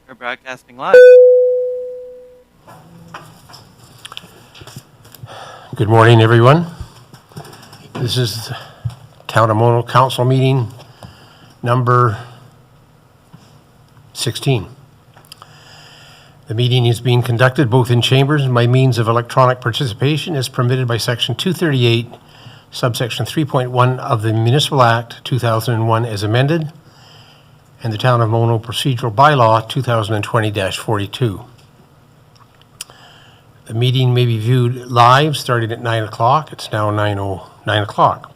We're broadcasting live. Good morning, everyone. This is Town of Mono Council meeting number 16. The meeting is being conducted both in chambers and by means of electronic participation as permitted by Section 238, subsection 3.1 of the Municipal Act 2001 as amended, and the Town of Mono Procedural Bylaw 2020-42. The meeting may be viewed live starting at 9 o'clock. It's now 9 o'clock.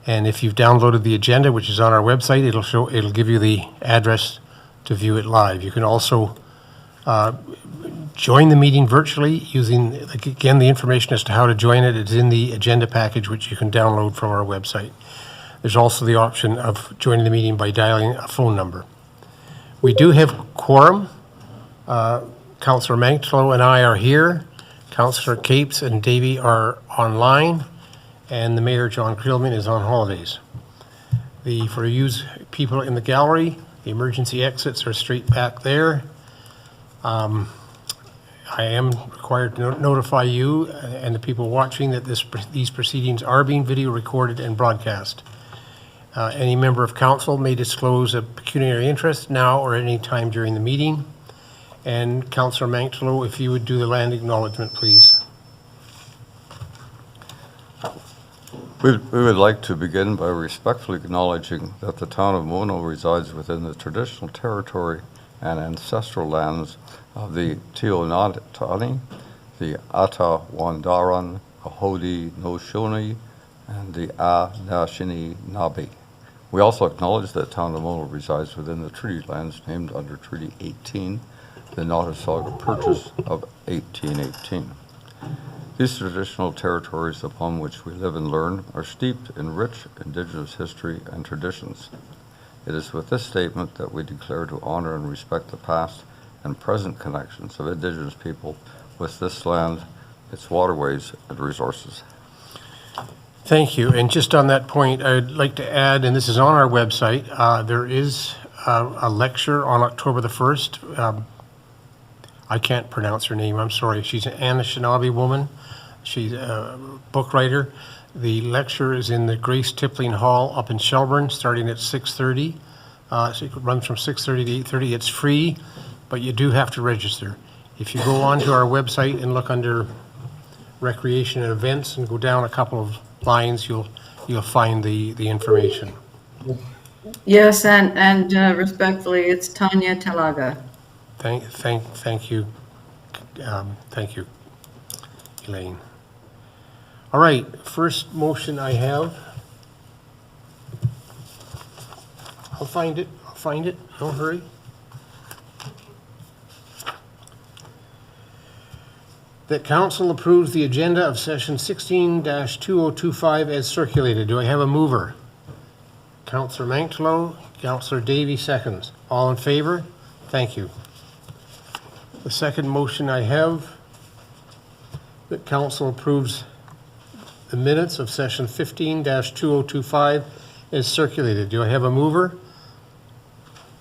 And if you've downloaded the agenda, which is on our website, it'll give you the address to view it live. You can also join the meeting virtually using, again, the information as to how to join it is in the agenda package, which you can download from our website. There's also the option of joining the meeting by dialing a phone number. We do have quorum. Councillor Manklow and I are here. Councillor Capes and Davey are online, and the Mayor, John Creelman, is on holidays. For you people in the gallery, the emergency exits are straight back there. I am required to notify you and the people watching that these proceedings are being video recorded and broadcast. Any member of council may disclose a pecuniary interest now or any time during the meeting. And Councillor Manklow, if you would do the land acknowledgement, please. We would like to begin by respectfully acknowledging that the Town of Mono resides within the traditional territory and ancestral lands of the Teonatani, the Atawandaran, Haudenosaunee, and the Anishinaabe. We also acknowledge that Town of Mono resides within the treaty lands named under Treaty 18, the Nottasulga Purchase of 1818. These traditional territories upon which we live and learn are steeped in rich Indigenous history and traditions. It is with this statement that we declare to honor and respect the past and present connections of Indigenous people with this land, its waterways and resources. Thank you. And just on that point, I'd like to add, and this is on our website, there is a lecture on October the 1st. I can't pronounce her name, I'm sorry. She's an Anishinaabe woman. She's a book writer. The lecture is in the Grace Tippling Hall up in Shelburne, starting at 6:30. So it runs from 6:30 to 8:30. It's free, but you do have to register. If you go onto our website and look under recreation and events and go down a couple of lines, you'll find the information. Yes, and respectfully, it's Tanya Talaga. Thank you. Thank you, Elaine. All right, first motion I have. I'll find it. Don't hurry. That council approves the agenda of session 16-2025 as circulated. Do I have a mover? Councillor Manklow, Councillor Davey seconds. All in favor? Thank you. The second motion I have, that council approves the minutes of session 15-2025 as circulated. Do I have a mover?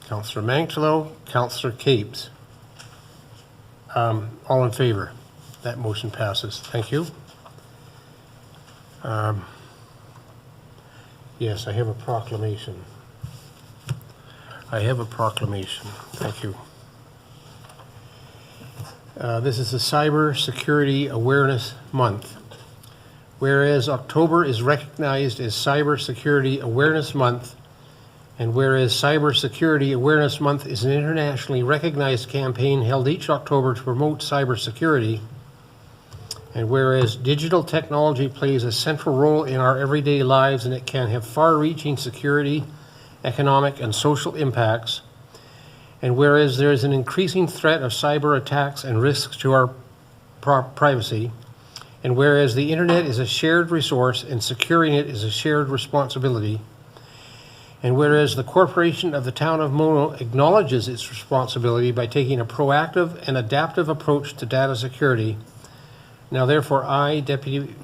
Councillor Manklow, Councillor Capes. All in favor? That motion passes. Thank you. Yes, I have a proclamation. Thank you. This is the Cyber Security Awareness Month. Whereas October is recognized as Cyber Security Awareness Month, and whereas Cyber Security Awareness Month is an internationally recognized campaign held each October to promote cybersecurity, and whereas digital technology plays a central role in our everyday lives and it can have far-reaching security, economic, and social impacts, and whereas there is an increasing threat of cyber attacks and risks to our privacy, and whereas the internet is a shared resource and securing it is a shared responsibility, and whereas the corporation of the Town of Mono acknowledges its responsibility by taking a proactive and adaptive approach to data security, now therefore I, Deputy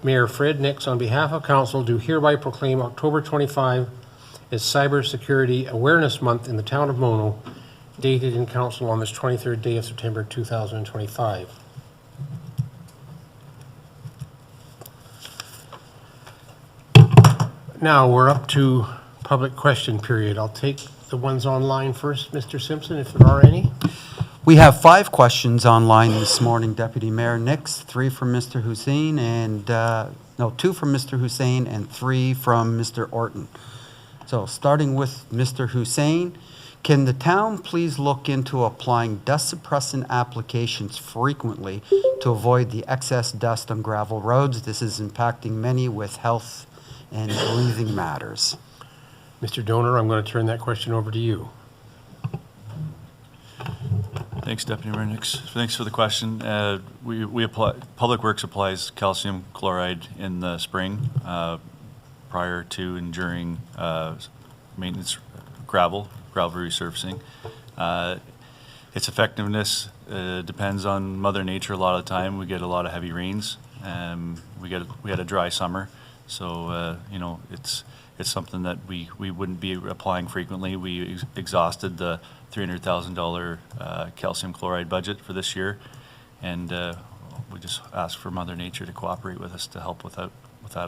Mayor Fred Nix, on behalf of Council, do hereby proclaim October 25 as Cyber Security Awareness Month in the Town of Mono, dated in council on this 23rd day of September 2025. Now, we're up to public question period. I'll take the ones online first, Mr. Simpson, if there are any. We have 5 questions online this morning, Deputy Mayor Nix, 3 from Mr. Hussein and, 2 from Mr. Hussein and 3 from Mr. Orton. So starting with Mr. Hussein, can the town please look into applying dust suppressant applications frequently to avoid the excess dust on gravel roads? This is impacting many with health and breathing matters. Mr. Donor, I'm going to turn that question over to you. Thanks, Deputy Mayor Nix. Thanks for the question. We apply, Public Works applies calcium chloride in the spring prior to and during maintenance gravel resurfacing. Its effectiveness depends on Mother Nature a lot of the time. We get a lot of heavy rains. We had a dry summer, so you know, it's something that we wouldn't be applying frequently. We exhausted the $300,000 calcium chloride budget for this year, and we just ask for Mother Nature to cooperate with us to help with that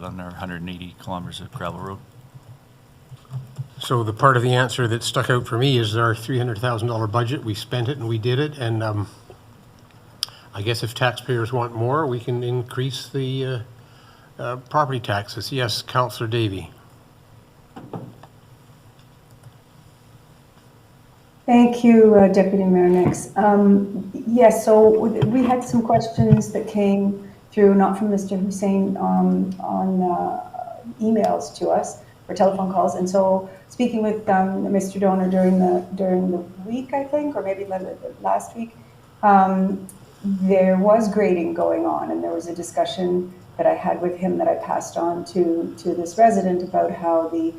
on our 180 kilometers of gravel road. So the part of the answer that stuck out for me is our $300,000 budget. We spent it and we did it, and I guess if taxpayers want more, we can increase the property taxes. Yes, Councillor Davey. Thank you, Deputy Mayor Nix. Yes, so we had some questions that came through, not from Mr. Hussein, on emails to us or telephone calls. And so speaking with Mr. Donor during the week, I think, or maybe last week, there was grading going on, and there was a discussion that I had with him that I passed on to this resident about how the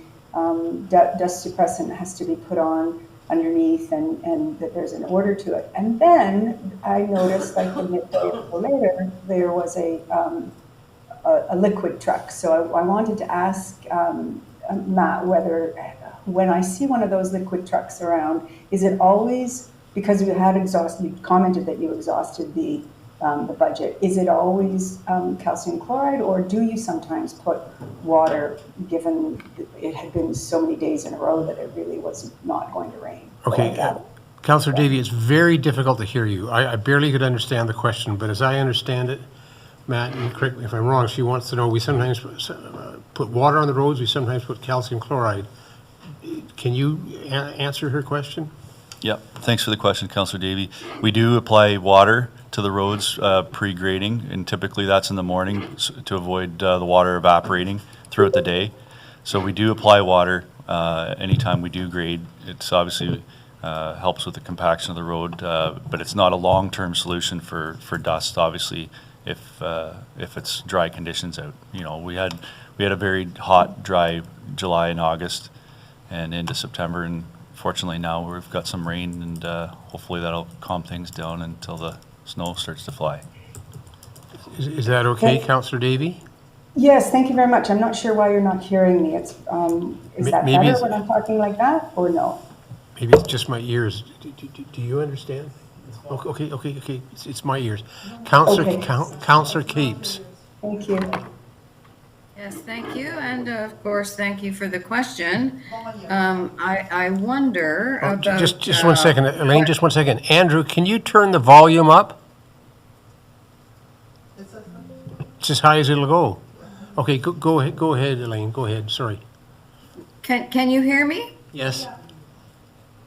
dust suppressant has to be put on underneath, and that there's an order to it. And then I noticed, like a day or so later, there was a liquid truck. So I wanted to ask Matt whether, when I see one of those liquid trucks around, is it always, because you commented that you exhausted the budget, is it always calcium chloride, or do you sometimes put water, given it had been so many days in a row that it really was not going to rain? Okay, Councillor Davey, it's very difficult to hear you. I barely could understand the question, but as I understand it, Matt, and correct me if I'm wrong, she wants to know, we sometimes put water on the roads, we sometimes put calcium chloride. Can you answer her question? Yep, thanks for the question, Councillor Davey. We do apply water to the roads pre-grading, and typically that's in the morning to avoid the water evaporating throughout the day. So we do apply water anytime we do grade. It's obviously helps with the compaction of the road, but it's not a long-term solution for dust, obviously, if it's dry conditions out. You know, we had a very hot, dry July and August and into September, and fortunately now we've got some rain, and hopefully that'll calm things down until the snow starts to fly. Is that okay, Councillor Davey? Yes, thank you very much. I'm not sure why you're not hearing me. Is that maybe better when I'm talking like that, or no? Maybe it's just my ears. Do you understand? Okay. It's my ears. Councillor Capes. Thank you. Yes, thank you, and of course, thank you for the question. I wonder about... Just 1 second, Elaine, just 1 second. Andrew, can you turn the volume up? It's as high as it'll go. Okay, go ahead, Elaine, go ahead, sorry. Can you hear me? Yes.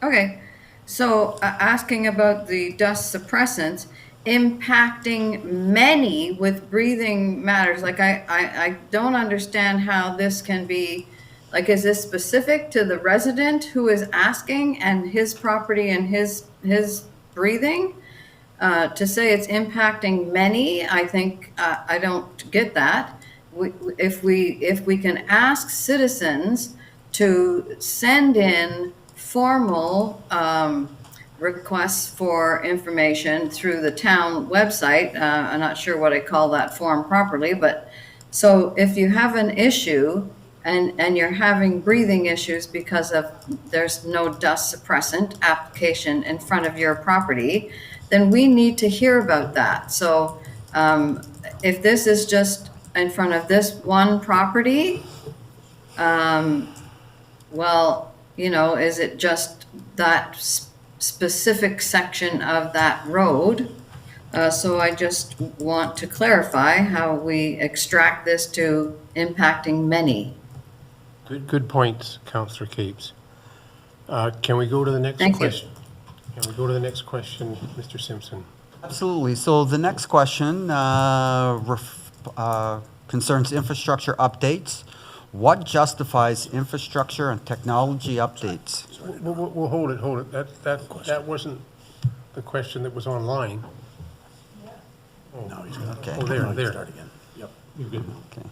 Okay, so asking about the dust suppressants impacting many with breathing matters. Like I don't understand how this can be, like, is this specific to the resident who is asking and his property and his breathing? To say it's impacting many, I think I don't get that. If we can ask citizens to send in formal requests for information through the town website. I'm not sure what I call that form properly, but so if you have an issue and you're having breathing issues because of there's no dust suppressant application in front of your property, then we need to hear about that. So if this is just in front of this one property, well, you know, is it just that specific section of that road? So I just want to clarify how we extract this to impacting many. Good points, Councillor Capes. Can we go to the next Thank you. question? Can we go to the next question, Mr. Simpson? Absolutely. So the next question concerns infrastructure updates. What justifies infrastructure and technology updates? We'll hold it. That wasn't the question that was online. Okay. Oh, there. Start again. Yep, you're good. Okay.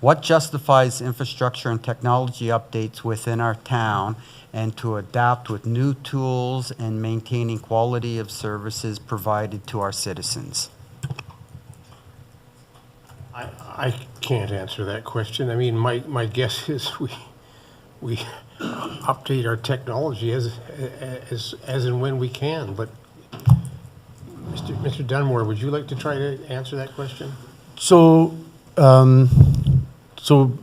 What justifies infrastructure and technology updates within our town and to adapt with new tools and maintaining quality of services provided to our citizens? I can't answer that question. I mean, my guess is we update our technology as and when we can, but Mr. Dunmore, would you like to try to answer that question? So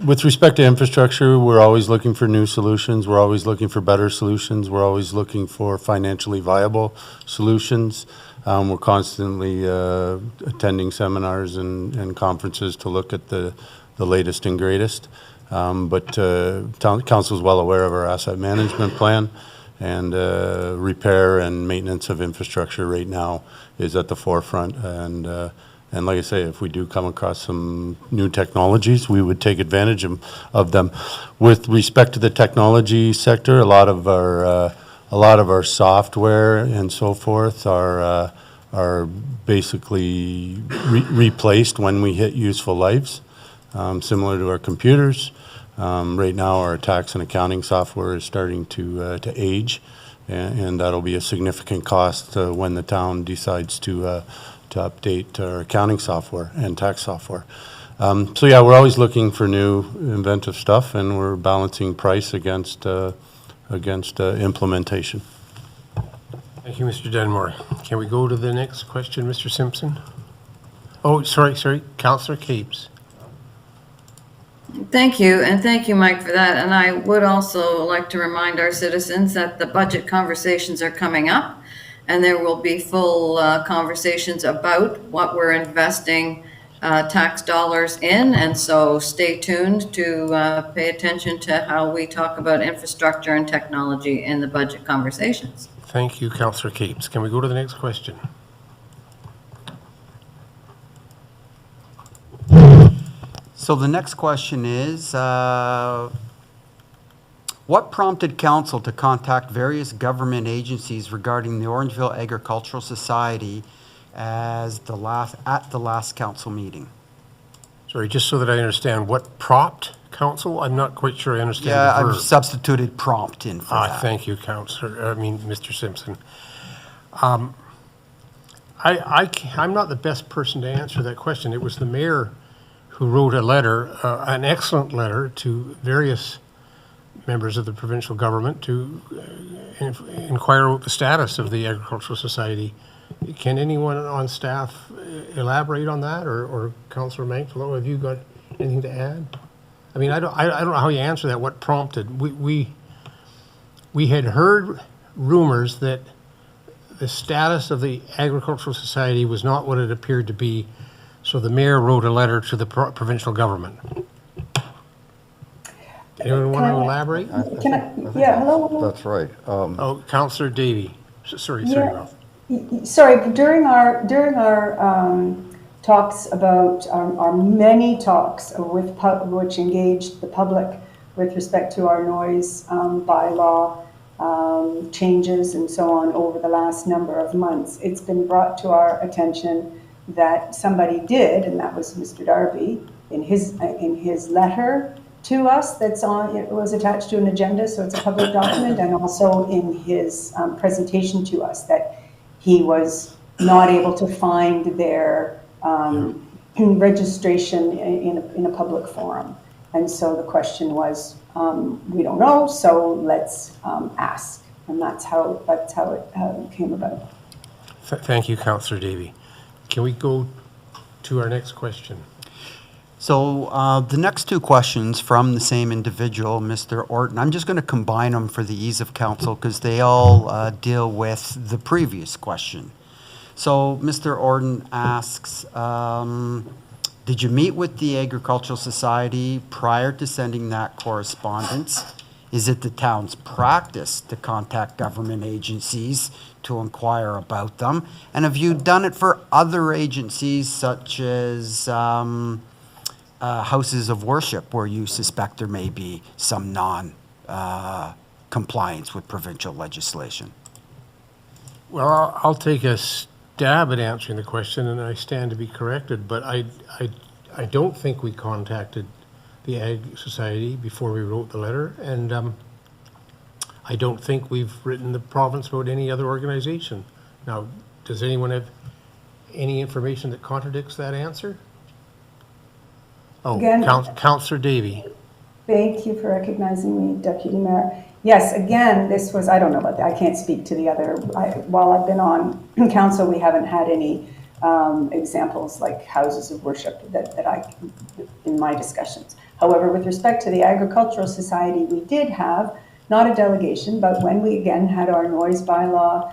with respect to infrastructure, we're always looking for new solutions. We're always looking for better solutions. We're always looking for financially viable solutions. We're constantly attending seminars and conferences to look at the latest and greatest. But Council is well aware of our asset management plan, and repair and maintenance of infrastructure right now is at the forefront. And like I say, if we do come across some new technologies, we would take advantage of them. With respect to the technology sector, a lot of our software and so forth are basically replaced when we hit useful lives, similar to our computers. Right now, our tax and accounting software is starting to age, and that'll be a significant cost when the town decides to update our accounting software and tax software. So yeah, we're always looking for new inventive stuff, and we're balancing price against implementation. Thank you, Mr. Dunmore. Can we go to the next question, Mr. Simpson? Oh, sorry, Councillor Capes. Thank you, and thank you, Mike, for that. And I would also like to remind our citizens that the budget conversations are coming up, and there will be full conversations about what we're investing tax dollars in. And so stay tuned to pay attention to how we talk about infrastructure and technology in the budget conversations. Thank you, Councillor Capes. Can we go to the next question? So the next question is, what prompted council to contact various government agencies regarding the Orangeville Agricultural Society at the last council meeting? Sorry, just so that I understand, what prompted council? I'm not quite sure I understand Yeah, the verb. I've substituted prompt in for that. Thank you, Mr. Simpson. I'm not the best person to answer that question. It was the mayor who wrote a letter, an excellent letter, to various members of the provincial government to inquire about the status of the Agricultural Society. Can anyone on staff elaborate on that, or Councillor Manklow, have you got anything to add? I mean, I don't know how you answer that. What prompted? We had heard rumors that the status of the Agricultural Society was not what it appeared to be, so the mayor wrote a letter to the provincial government. Anyone want to elaborate? Hello? That's right. Oh, Councillor Davey. Sorry, Ralph. Sorry, during our talks about our many talks which engaged the public with respect to our noise bylaw changes and so on over the last number of months, it's been brought to our attention that somebody did, and that was Mr. Darby, in his letter to us it was attached to an agenda, so it's a public document, and also in his presentation to us, that he was not able to find their registration in a public forum. And so the question was, we don't know, so let's ask. And that's how it came about. Thank you, Councillor Davy. Can we go to our next question? So the next two questions from the same individual, Mr. Orton, I'm just going to combine them for the ease of council because they all deal with the previous question. So Mr. Orton asks, did you meet with the Agricultural Society prior to sending that correspondence? Is it the town's practice to contact government agencies to inquire about them? And have you done it for other agencies such as houses of worship where you suspect there may be some non-compliance with provincial legislation? Well, I'll take a stab at answering the question, and I stand to be corrected, but I don't think we contacted the Ag Society before we wrote the letter, and I don't think we've written the province about any other organization. Now, does anyone have any information that contradicts that answer? Oh, Again- Councillor Davy. Thank you for recognizing me, Deputy Mayor. Yes, again, this was, I don't know about that, I can't speak to the other, while I've been on council, we haven't had any examples like houses of worship that in my discussions. However, with respect to the Agricultural Society, we did have, not a delegation, but when we again had our noise bylaw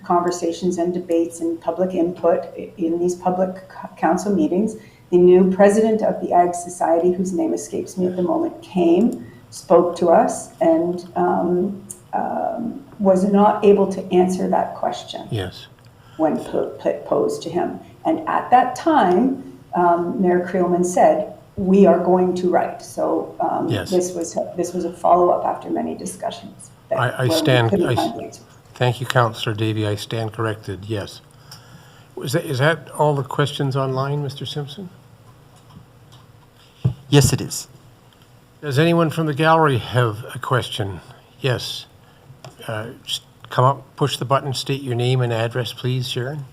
conversations and debates and public input in these public council meetings, the new president of the Ag Society, whose name escapes me at the moment, came, spoke to us, and was not able to answer that question. Yes. When posed to him. And at that time, Mayor Creelman said, we are going to write. So Yes. this was a follow-up after many discussions. Thank you, Councillor Davy. I stand corrected, yes. Is that all the questions online, Mr. Simpson? Yes, it is. Does anyone from the gallery have a question? Yes. Just come up, push the button, state your name and address, please, Sharon.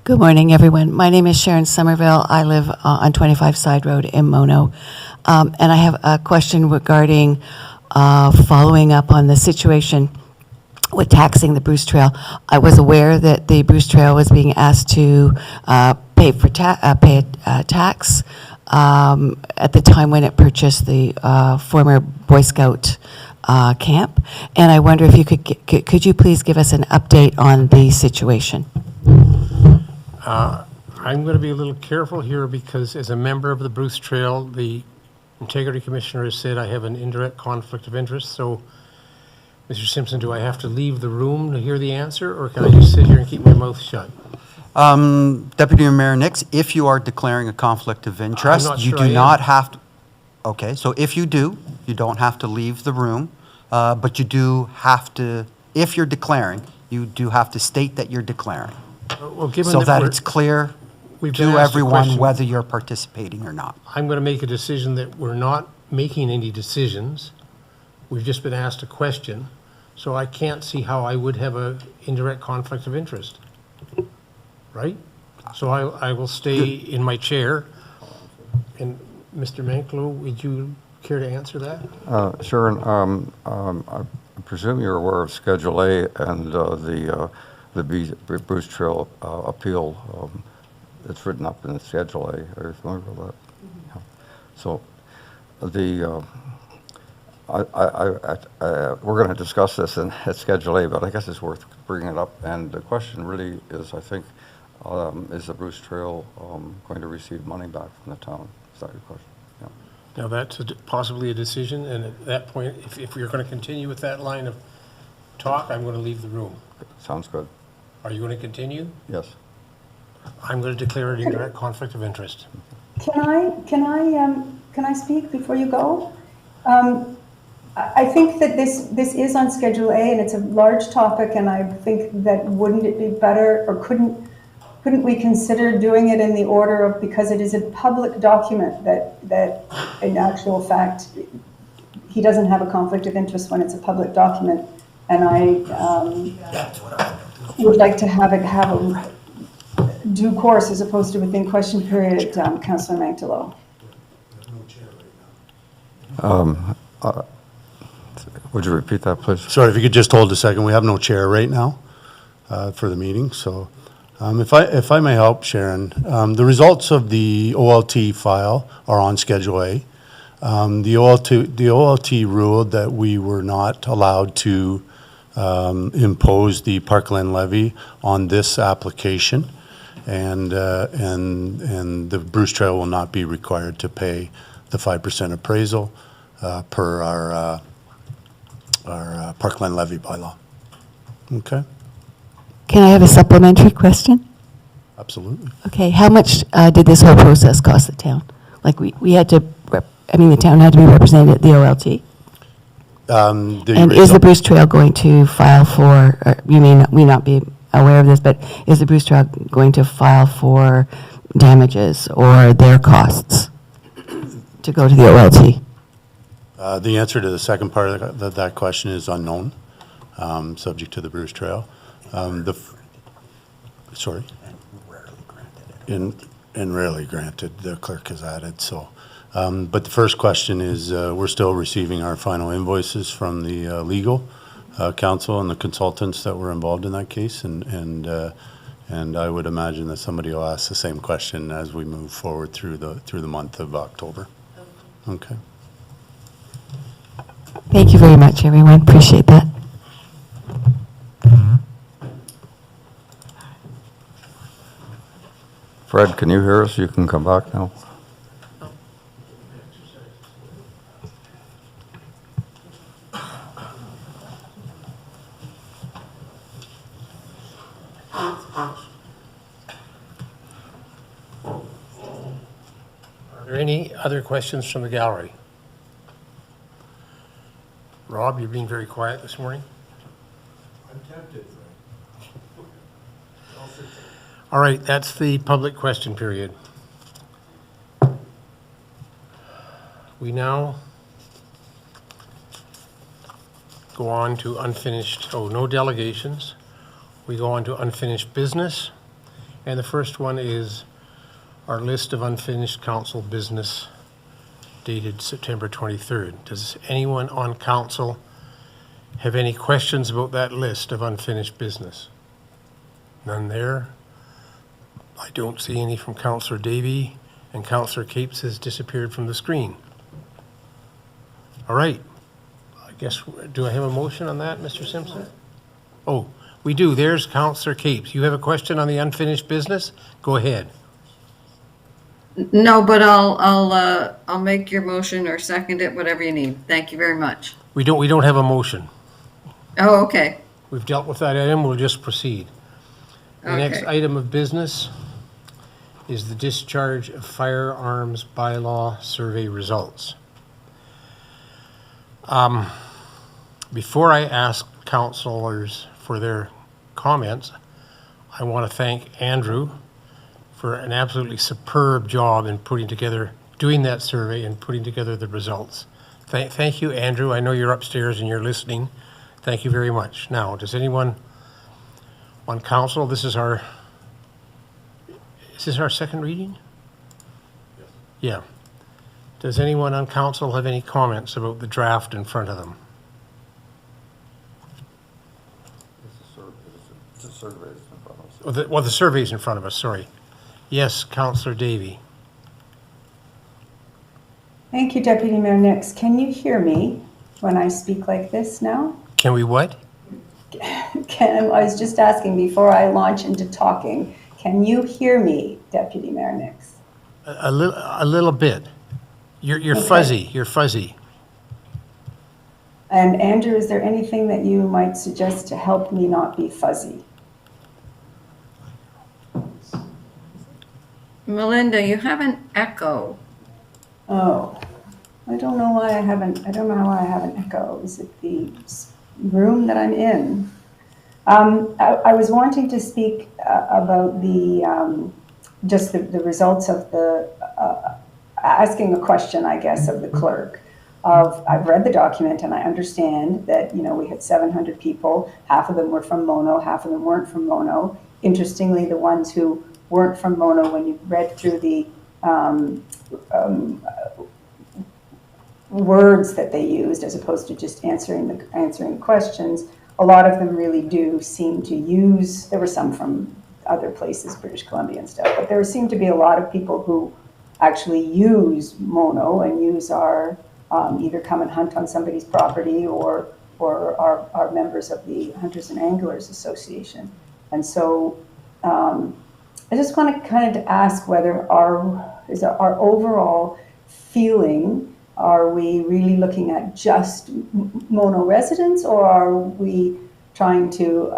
Good morning, everyone. My name is Sharon Somerville. I live on 25 Side Road in Mono. And I have a question regarding following up on the situation with taxing the Bruce Trail. I was aware that the Bruce Trail was being asked to pay a tax at the time when it purchased the former Boy Scout camp. And I wonder if you could you please give us an update on the situation? I'm going to be a little careful here because as a member of the Bruce Trail, the Integrity Commissioner has said I have an indirect conflict of interest. So, Mr. Simpson, do I have to leave the room to hear the answer, or can I just sit here and keep my mouth shut? Deputy Mayor Nix, if you are declaring a conflict of interest, not you sure do I am. not have to. Okay, so if you do, you don't have to leave the room, but you do have to, if you're declaring, you do have to state that you're declaring, Well, given so that we're- it's clear we've been to asked a everyone question, whether you're participating or not. I'm going to make a decision that we're not making any decisions. We've just been asked a question, so I can't see how I would have an indirect conflict of interest. Right? So I will stay in my chair. And Mr. Manklow, would you care to answer that? Sharon, I presume you're aware of Schedule A and the Bruce Trail appeal. It's written up in Schedule A. Are you familiar with that? Yeah. So we're going to discuss this at Schedule A, but I guess it's worth bringing it up. And the question really is, I think, is the Bruce Trail going to receive money back from the town? Is that your question? Yeah. Now, that's possibly a decision, and at that point, if we're going to continue with that line of talk, I'm going to leave the room. Sounds good. Are you going to continue? Yes. I'm going to declare an indirect conflict of interest. Can I speak before you go? I think that this is on Schedule A, and it's a large topic, and I think that wouldn't it be better, or couldn't we consider doing it in the order of, because it is a public document that in actual fact, he doesn't have a conflict of interest when it's a public document, and would like to have a due course as opposed to within question period, Councillor Mantalo? Would you repeat that, please? Sorry, if you could just hold a second. We have no chair right now for the meeting, so if I may help, Sharon, the results of the OLT file are on Schedule A. The OLT ruled that we were not allowed to impose the parkland levy on this application, and the Bruce Trail will not be required to pay the 5% appraisal per our parkland levy bylaw. Okay, Can I have a supplementary question? absolutely. Okay, how much did this whole process cost the town? Like, we had to, the town had to be represented at the OLT? And is the Bruce Trail going to file for, or you may not be aware of this, but is the Bruce Trail going to file for damages or their costs to go to the OLT? The answer to the second part of that question is unknown, subject to the Bruce Trail. Sorry? And rarely granted, the clerk has added, so. But the first question is, we're still receiving our final invoices from the legal counsel and the consultants that were involved in that case, and I would imagine that somebody will ask the same question as we move forward through the month of October. Okay. Thank you very much, everyone. Appreciate that. Fred, can you hear us? You can come back now. Are there any other questions from the gallery? Rob, you're being very quiet this morning. I'm tempted. All right, that's the public question period. We now go on to unfinished, no delegations. We go on to unfinished business. And the first one is our list of unfinished council business dated September 23rd. Does anyone on council have any questions about that list of unfinished business? None there. I don't see any from Councillor Davey, and Councillor Capes has disappeared from the screen. All right. I guess, do I have a motion on that, Mr. Simpson? Oh, we do. There's Councillor Capes. You have a question on the unfinished business? Go ahead. No, but I'll make your motion or second it, whatever you need. Thank you very much. We don't have a motion. Oh, okay. We've dealt with that item. We'll just proceed. The next Okay. item of business is the discharge of firearms bylaw survey results. Before I ask councillors for their comments, I want to thank Andrew for an absolutely superb job in doing that survey and putting together the results. Thank you, Andrew. I know you're upstairs and you're listening. Thank you very much. Now, does anyone on council, is this our second reading? Yes. Yeah. Does anyone on council have any comments about the draft in front of them? The survey is in front of us. The survey's in front of us, sorry. Yes, Councillor Davey. Thank you, Deputy Mayor Nix. Can you hear me when I speak like this now? Can we what? I was just asking before I launch into talking, can you hear me, Deputy Mayor Nix? A little bit. You're Okay. fuzzy. You're fuzzy. And Andrew, is there anything that you might suggest to help me not be fuzzy? Melinda, you have an echo. Oh, I don't know why I have an echo. Is it the room that I'm in? I was wanting to speak about just the results of asking a question, I guess, of the clerk. I've read the document and I understand that, we had 700 people, half of them were from Mono, half of them weren't from Mono. Interestingly, the ones who weren't from Mono, when you read through the words that they used, as opposed to just answering questions, a lot of them really do seem to use, there were some from other places, British Columbia and stuff, but there seem to be a lot of people who actually use Mono and use our, either come and hunt on somebody's property or are members of the Hunters and Anglers Association. And so I just want to kind of ask whether our overall feeling, are we really looking at just Mono residents, or are we trying to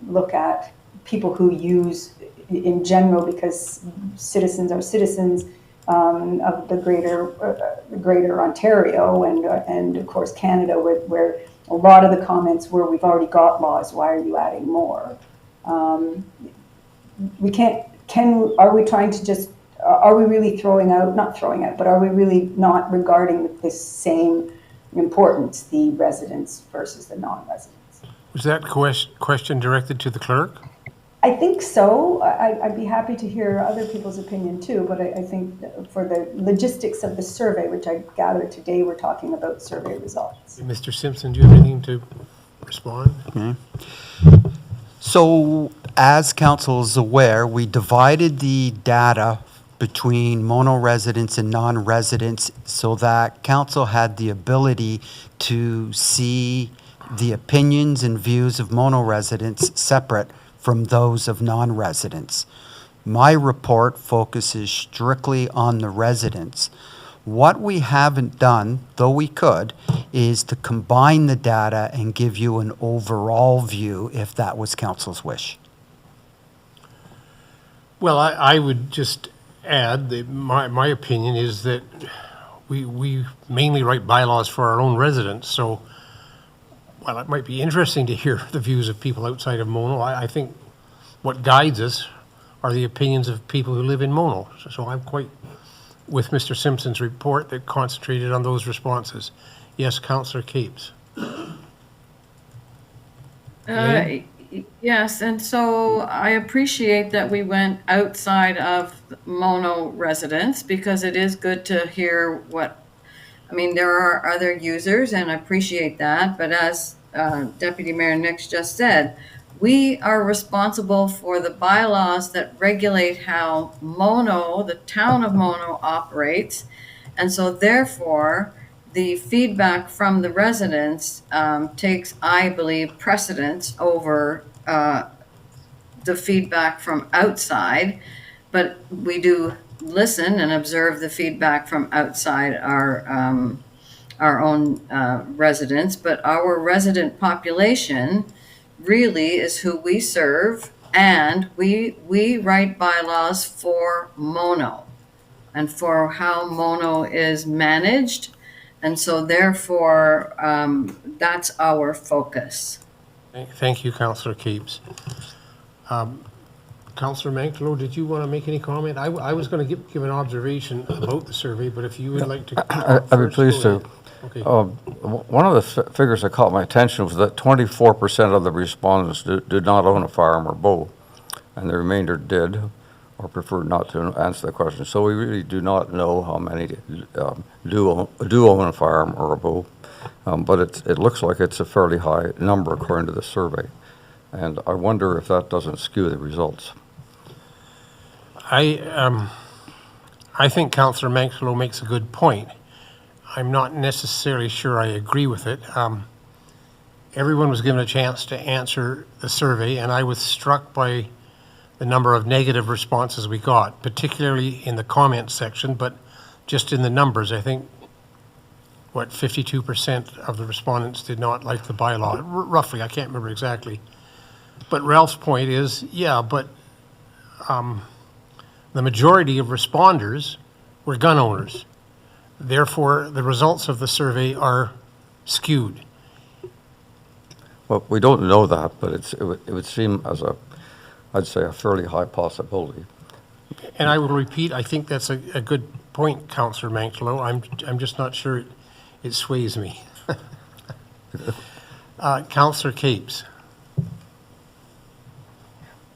look at people who use in general, because citizens are citizens of the greater Ontario and of course Canada, where a lot of the comments were, we've already got laws, why are you adding more? We can't, are we trying to just, are we really not throwing out, but are we really not regarding with the same importance the residents versus the non-residents? Was that question directed to the clerk? I think so. I'd be happy to hear other people's opinion too, but I think for the logistics of the survey, which I gather today we're talking about survey results. Mr. Simpson, do you have anything to respond? Okay. So, as council is aware, we divided the data between Mono residents and non-residents so that council had the ability to see the opinions and views of Mono residents separate from those of non-residents. My report focuses strictly on the residents. What we haven't done, though we could, is to combine the data and give you an overall view if that was council's wish. Well, I would just add that my opinion is that we mainly write bylaws for our own residents, so while it might be interesting to hear the views of people outside of Mono, I think what guides us are the opinions of people who live in Mono. So I'm quite with Mr. Simpson's report that concentrated on those responses. Yes, Councillor Capes. Yes, and so I appreciate that we went outside of Mono residents, because it is good to hear there are other users, and I appreciate that, but as Deputy Mayor Nix just said, we are responsible for the bylaws that regulate how Mono, the town of Mono, operates, and so therefore, the feedback from the residents takes, I believe, precedence over the feedback from outside, but we do listen and observe the feedback from outside our own residents, but our resident population really is who we serve, and we write bylaws for Mono and for how Mono is managed, and so therefore that's our focus. Thank you, Councillor Capes. Councillor Manklow, did you want to make any comment? I was going to give an observation about the survey, but if you would like to... I'd be pleased to. Okay. One of the figures that caught my attention was that 24% of the respondents did not own a firearm or bow, and the remainder did or preferred not to answer the question. So we really do not know how many do own a firearm or a bow, but it looks like it's a fairly high number according to the survey, and I wonder if that doesn't skew the results. I think Councillor Manklow makes a good point. I'm not necessarily sure I agree with it. Everyone was given a chance to answer the survey, and I was struck by the number of negative responses we got, particularly in the comments section, but just in the numbers. I think, 52% of the respondents did not like the bylaw, roughly, I can't remember exactly. But Ralph's point is, yeah, but the majority of responders were gun owners. Therefore, the results of the survey are skewed. Well, we don't know that, but it would seem as I'd say a fairly high possibility. And I will repeat, I think that's a good point, Councillor Manklow. I'm just not sure it sways me. Counselor Capes.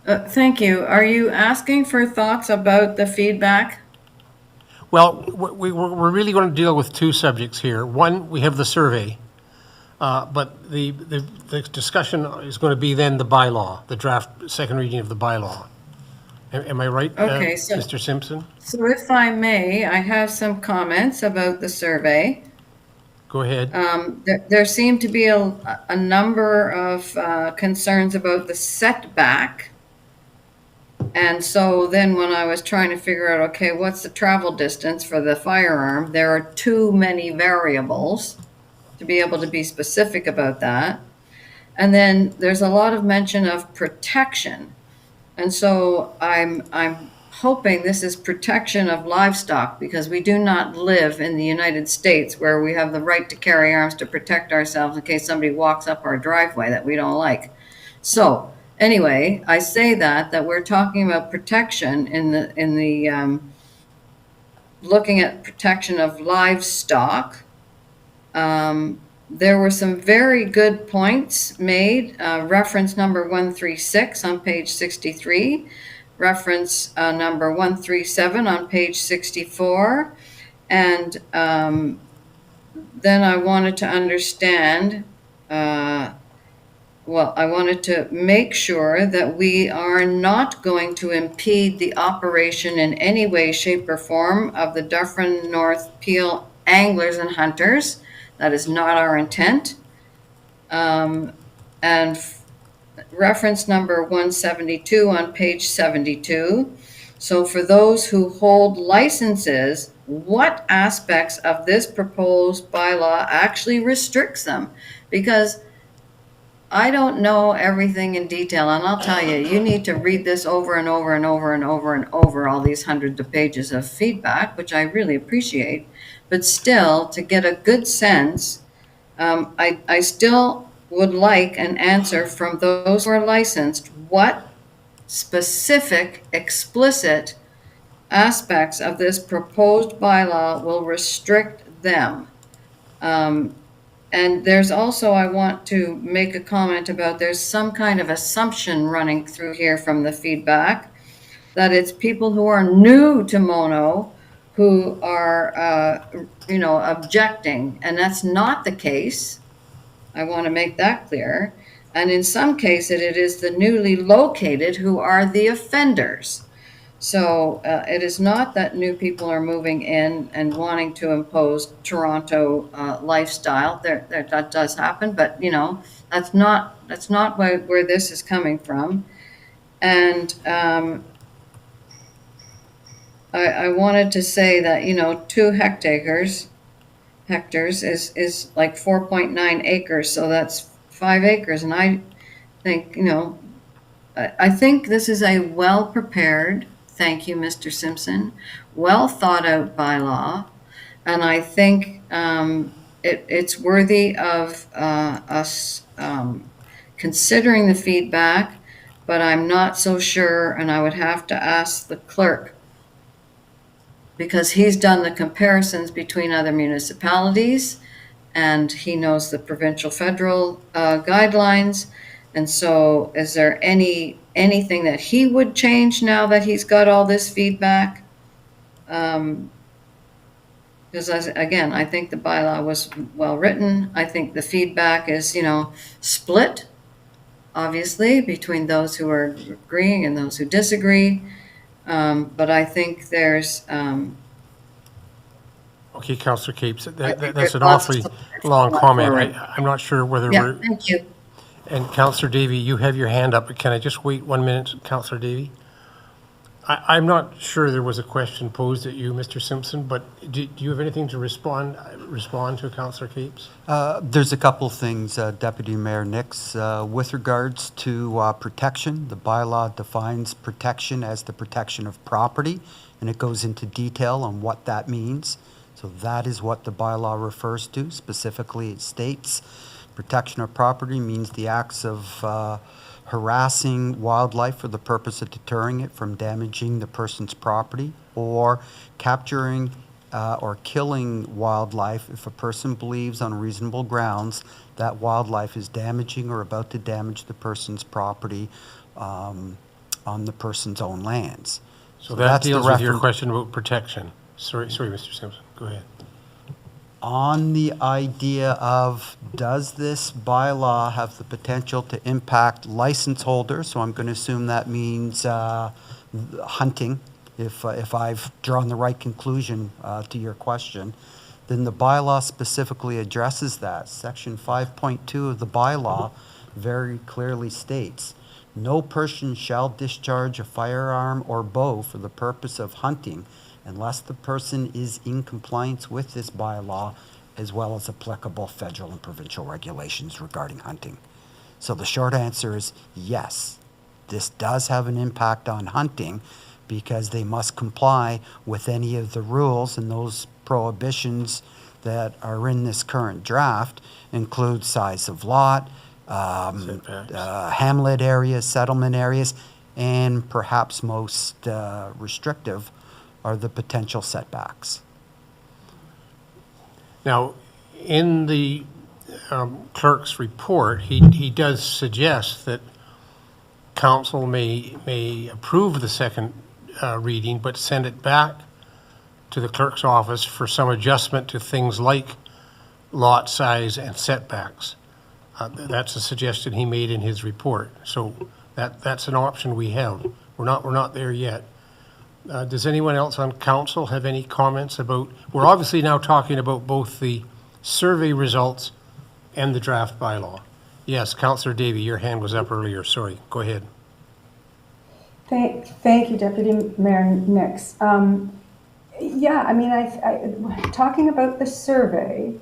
Thank you. Are you asking for thoughts about the feedback? Well, we're really going to deal with two subjects here. One, we have the survey, but the discussion is going to be then the bylaw, the draft second reading of the bylaw. Am I right, Okay, so- Mr. Simpson? So if I may, I have some comments about the survey. Go ahead. There seem to be a number of concerns about the setback. And so then when I was trying to figure out, okay, what's the travel distance for the firearm, there are too many variables to be able to be specific about that. And then there's a lot of mention of protection. And so I'm hoping this is protection of livestock, because we do not live in the United States where we have the right to carry arms to protect ourselves in case somebody walks up our driveway that we don't like. So anyway, I say that we're talking about protection in the looking at protection of livestock. There were some very good points made. Reference number 136 on page 63. Reference number 137 on page 64. And then I wanted to understand, I wanted to make sure that we are not going to impede the operation in any way, shape, or form of the Dufferin North Peel anglers and hunters. That is not our intent. Reference number 172 on page 72. So for those who hold licenses, what aspects of this proposed bylaw actually restricts them? Because I don't know everything in detail, and I'll tell you, you need to read this over and over and over and over and over, all these hundreds of pages of feedback, which I really appreciate. But still, to get a good sense, I still would like an answer from those who are licensed, what specific, explicit aspects of this proposed bylaw will restrict them. And there's also, I want to make a comment about, there's some kind of assumption running through here from the feedback that it's people who are new to Mono who are, objecting, and that's not the case. I want to make that clear. And in some cases, it is the newly located who are the offenders. So it is not that new people are moving in and wanting to impose Toronto lifestyle. That does happen, but that's not where this is coming from. And I wanted to say that 2 hectares is like 4.9 acres, so that's 5 acres. And I think I think this is a well-prepared, thank you, Mr. Simpson, well thought out bylaw, and I think it's worthy of us considering the feedback, but I'm not so sure, and I would have to ask the clerk, because he's done the comparisons between other municipalities, and he knows the provincial federal guidelines. And so is there anything that he would change now that he's got all this feedback? Because again, I think the bylaw was well written. I think the feedback is, split, obviously, between those who are agreeing and those who disagree. But I think there's... Okay, Councillor Capes, that's an awfully long comment. I'm not sure whether we're... Thank you. And Councillor Davey, you have your hand up. Can I just wait 1 minute, Councillor Davey? I'm not sure there was a question posed at you, Mr. Simpson, but do you have anything to respond to Councillor Capes? There's a couple of things, Deputy Mayor Nix. With regards to protection, the bylaw defines protection as the protection of property, and it goes into detail on what that means. So that is what the bylaw refers to. Specifically, it states protection of property means the acts of harassing wildlife for the purpose of deterring it from damaging the person's property, or capturing or killing wildlife if a person believes on reasonable grounds that wildlife is damaging or about to damage the person's property on the person's own lands. So that that's the deals with your reference. question about protection. Sorry, Mr. Simpson, go ahead. On the idea of, does this bylaw have the potential to impact license holders? So I'm going to assume that means hunting, if I've drawn the right conclusion to your question. Then the bylaw specifically addresses that. Section 5.2 of the bylaw very clearly states, no person shall discharge a firearm or bow for the purpose of hunting unless the person is in compliance with this bylaw, as well as applicable federal and provincial regulations regarding hunting. So the short answer is yes, this does have an impact on hunting because they must comply with any of the rules, and those prohibitions that are in this current draft include size of lot, hamlet areas, settlement areas, and perhaps most restrictive are the potential setbacks. Now, in the clerk's report, he does suggest that council may approve the second reading, but send it back to the clerk's office for some adjustment to things like lot size and setbacks. That's a suggestion he made in his report. So that's an option we have. We're not there yet. Does anyone else on council have any comments about, we're obviously now talking about both the survey results and the draft bylaw. Yes, Councillor Davey, your hand was up earlier. Sorry, go ahead. Thank you, Deputy Mayor Nix. Yeah, I mean, talking about the survey,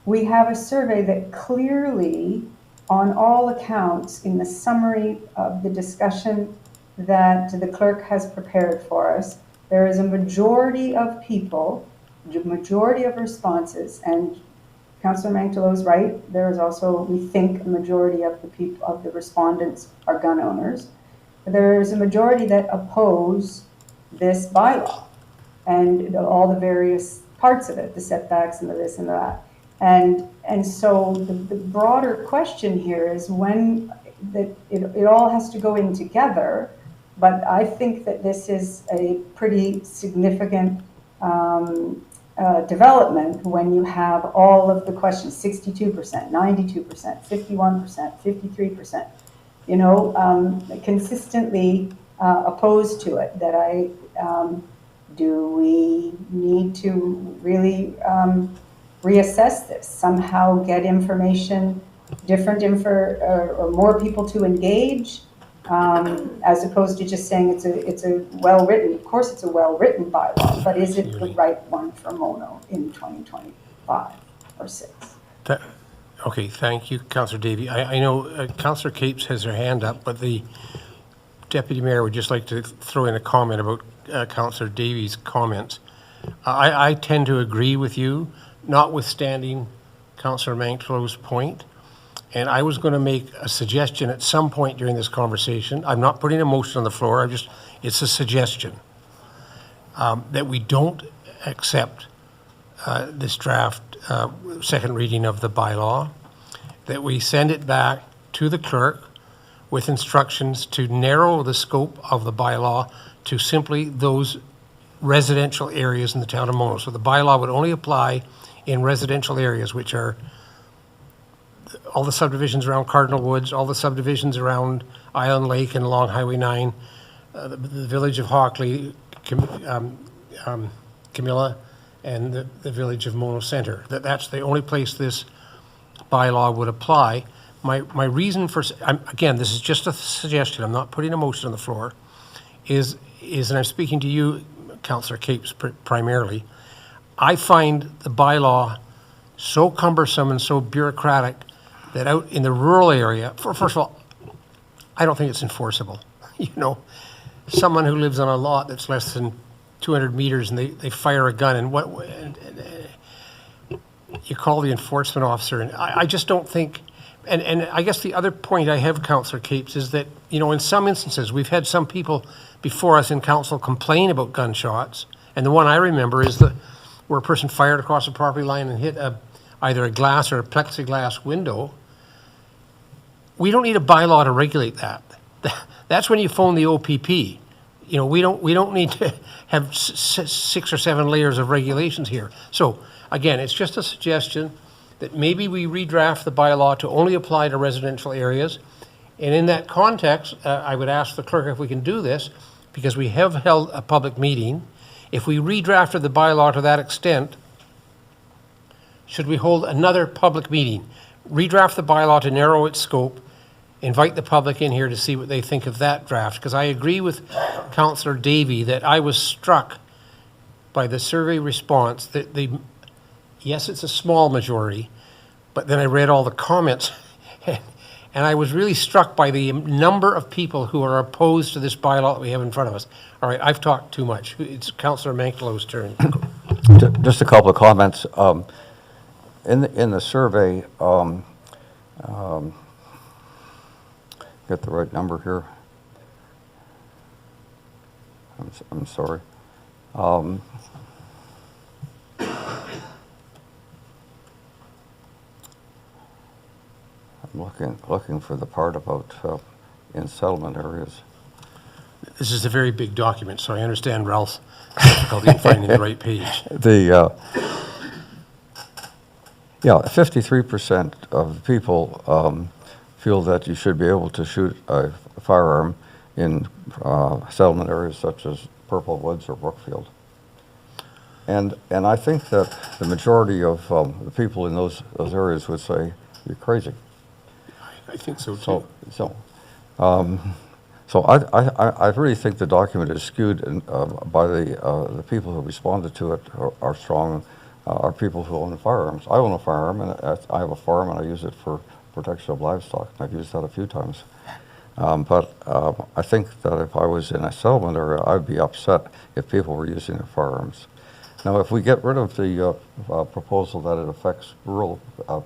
we have a survey that clearly, on all accounts, in the summary of the discussion that the clerk has prepared for us, there is a majority of people, majority of responses, and Councillor Mantolo's right, there is also, we think, a majority of the people, of the respondents are gun owners. There is a majority that oppose this bylaw and all the various parts of it, the setbacks and the this and that. And so the broader question here is when that it all has to go in together, but I think that this is a pretty significant development when you have all of the questions, 62%, 92%, 51%, 53%, you know, consistently opposed to it, that do we need to really reassess this, somehow get information, different or more people to engage, as opposed to just saying it's a well-written, of course it's a well-written bylaw, but is it the right one for Mono in 2025 or 6? Okay, thank you, Councillor Davey. I know Councillor Capes has her hand up, but the Deputy Mayor would just like to throw in a comment about Councillor Davey's comments. I tend to agree with you, notwithstanding Councillor Mantolo's point. And I was going to make a suggestion at some point during this conversation. I'm not putting a motion on the floor. It's a suggestion that we don't accept this draft second reading of the bylaw, that we send it back to the clerk with instructions to narrow the scope of the bylaw to simply those residential areas in the town of Mono. So the bylaw would only apply in residential areas, which are all the subdivisions around Cardinal Woods, all the subdivisions around Island Lake and along Highway 9, the village of Hockley, Camilla, and the village of Mono Center. That's the only place this bylaw would apply. My reason for, again, this is just a suggestion, I'm not putting a motion on the floor, is and I'm speaking to you, Councillor Capes, primarily, I find the bylaw so cumbersome and so bureaucratic that out in the rural area, first of all, I don't think it's enforceable. You know, someone who lives on a lot that's less than 200 meters and they fire a gun and you call the enforcement officer, and I just don't think, and I guess the other point I have, Councillor Capes, is that, you know, in some instances, we've had some people before us in council complain about gunshots, and the one I remember is the where a person fired across the property line and hit either a glass or a plexiglass window, we don't need a bylaw to regulate that. That's when you phone the OPP. You know, we don't need to have 6 or 7 layers of regulations here. So again, it's just a suggestion that maybe we redraft the bylaw to only apply to residential areas. And in that context, I would ask the clerk if we can do this, because we have held a public meeting. If we redrafted the bylaw to that extent, should we hold another public meeting? Redraft the bylaw to narrow its scope, invite the public in here to see what they think of that draft, because I agree with Councillor Davey that I was struck by the survey response that yes, it's a small majority, but then I read all the comments and I was really struck by the number of people who are opposed to this bylaw that we have in front of us. All right, I've talked too much. It's Councillor Manklow's turn. Just a couple of comments. In the survey, get the right number here. I'm sorry. I'm looking for the part about in settlement areas. This is a very big document, so I understand Ralph's difficulty in finding the right page. Yeah, 53% of the people feel that you should be able to shoot a firearm in settlement areas such as Purple Woods or Brookfield. And I think that the majority of the people in those areas would say, you're crazy. I think so too. So I really think the document is skewed by the people who responded to it are strong, are people who own firearms. I own a firearm, and I have a farm, and I use it for protection of livestock. I've used that a few times. But I think that if I was in a settlement area, I'd be upset if people were using their firearms. Now, if we get rid of the proposal that it affects rural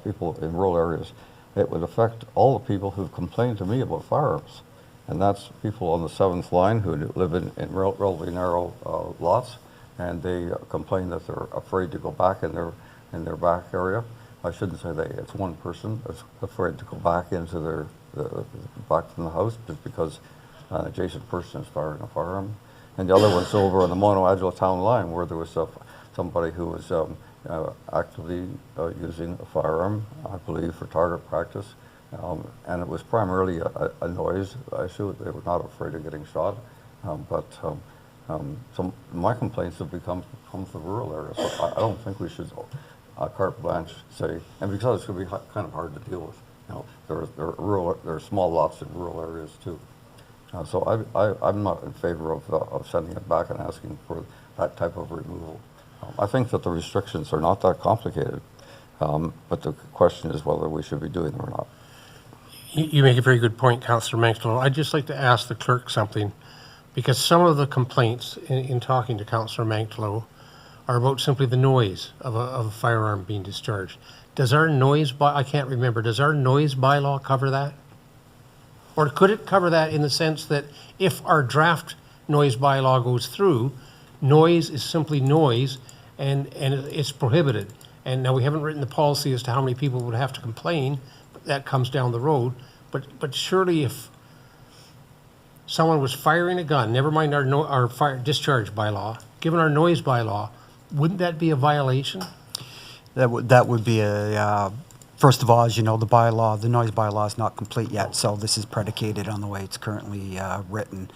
people in rural areas, it would affect all the people who've complained to me about firearms. And that's people on the 7th line who live in relatively narrow lots, and they complain that they're afraid to go back in their back area. I shouldn't say they, it's one person that's afraid to go back into back from the house just because an adjacent person is firing a firearm. And the other one's over on the Mono-Agile town line where there was somebody who was actively using a firearm, I believe, for target practice. And it was primarily a noise issue. They were not afraid of getting shot. So my complaints have come from the rural areas. So I don't think we should carte blanche say, and because it's going to be kind of hard to deal with. You know, there are small lots in rural areas too. So I'm not in favor of sending it back and asking for that type of removal. I think that the restrictions are not that complicated, but the question is whether we should be doing them or not. You make a very good point, Councillor Manklow. I'd just like to ask the clerk something, because some of the complaints in talking to Councillor Manklow are about simply the noise of a firearm being discharged. Does our noise I can't remember, does our noise bylaw cover that? Or could it cover that in the sense that if our draft noise bylaw goes through, noise is simply noise and it's prohibited? And now we haven't written the policy as to how many people would have to complain, but that comes down the road. But surely if someone was firing a gun, never mind our fire discharge bylaw, given our noise bylaw, wouldn't that be a violation? That would be a, first of all, as you know, the noise bylaw is not complete yet, so this is predicated on the way it's currently written.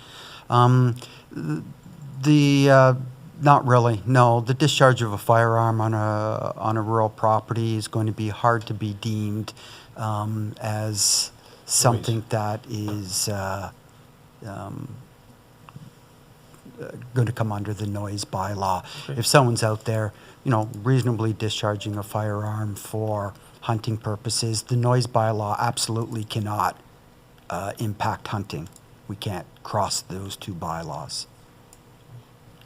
Not really, no. The discharge of a firearm on a rural property is going to be hard to be deemed as something that is going to come under the noise bylaw. Okay. If someone's out there, you know, reasonably discharging a firearm for hunting purposes, the noise bylaw absolutely cannot impact hunting. We can't cross those two bylaws.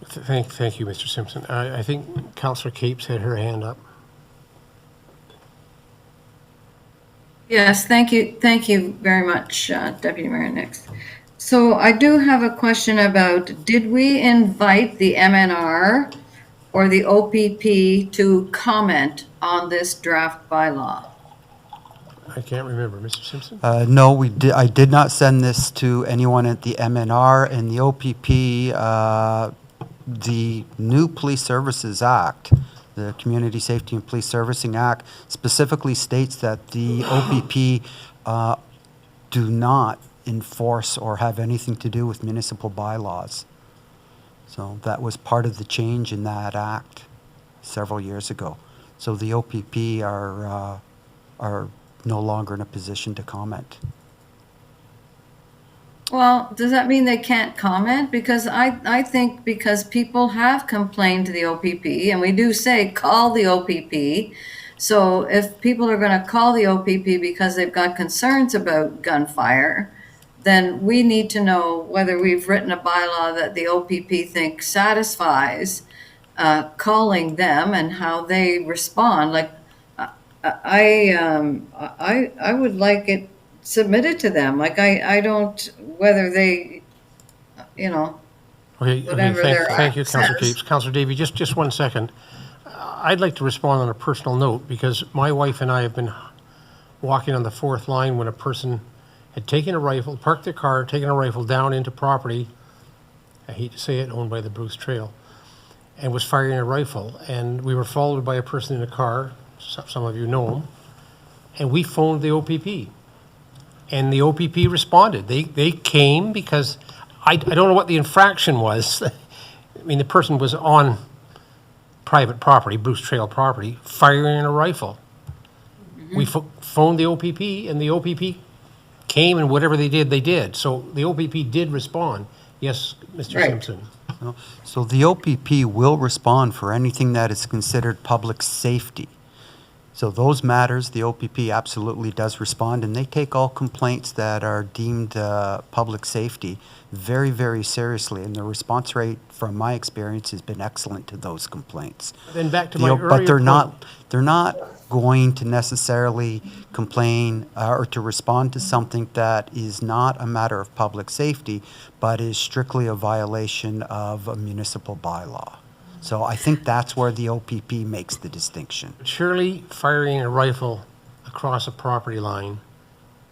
Thank you, Mr. Simpson. I think Councillor Capes had her hand up. Yes, thank you very much, Deputy Mayor Nix. So I do have a question about, did we invite the MNR or the OPP to comment on this draft bylaw? I can't remember. Mr. Simpson? No, I did not send this to anyone at the MNR and the OPP. The new Police Services Act, the Community Safety and Police Servicing Act, specifically states that the OPP do not enforce or have anything to do with municipal bylaws. So that was part of the change in that act several years ago. So the OPP are no longer in a position to comment. Well, does that mean they can't comment? Because I think because people have complained to the OPP, and we do say call the OPP. So if people are going to call the OPP because they've got concerns about gunfire, then we need to know whether we've written a bylaw that the OPP thinks satisfies calling them and how they respond. Like, I would like it submitted to them. Like, I don't, whether they, Okay, whatever thank, their thank you, act Councillor says. Capes. Councillor Davy, just 1 second. I'd like to respond on a personal note, because my wife and I have been walking on the 4th line when a person had taken a rifle, parked their car, taken a rifle down into property, I hate to say it, owned by the Bruce Trail, and was firing a rifle. And we were followed by a person in a car, some of you know him, and we phoned the OPP. And the OPP responded. They came because I don't know what the infraction was. I mean, the person was on private property, Bruce Trail property, firing a rifle. We phoned the OPP, and the OPP came, and whatever they did. So the OPP did respond. Yes, Mr. Right. Simpson. So the OPP will respond for anything that is considered public safety. So those matters, the OPP absolutely does respond, and they take all complaints that are deemed public safety very, very seriously. And the response rate, from my experience, has been excellent to those complaints. Then back to my earlier But they're point. not going to necessarily complain or to respond to something that is not a matter of public safety, but is strictly a violation of a municipal bylaw. So I think that's where the OPP makes the distinction. Surely firing a rifle across a property line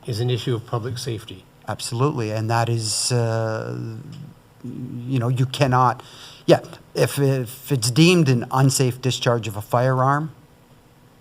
is an issue of public safety. Absolutely, and that is, you cannot, if it's deemed an unsafe discharge of a firearm,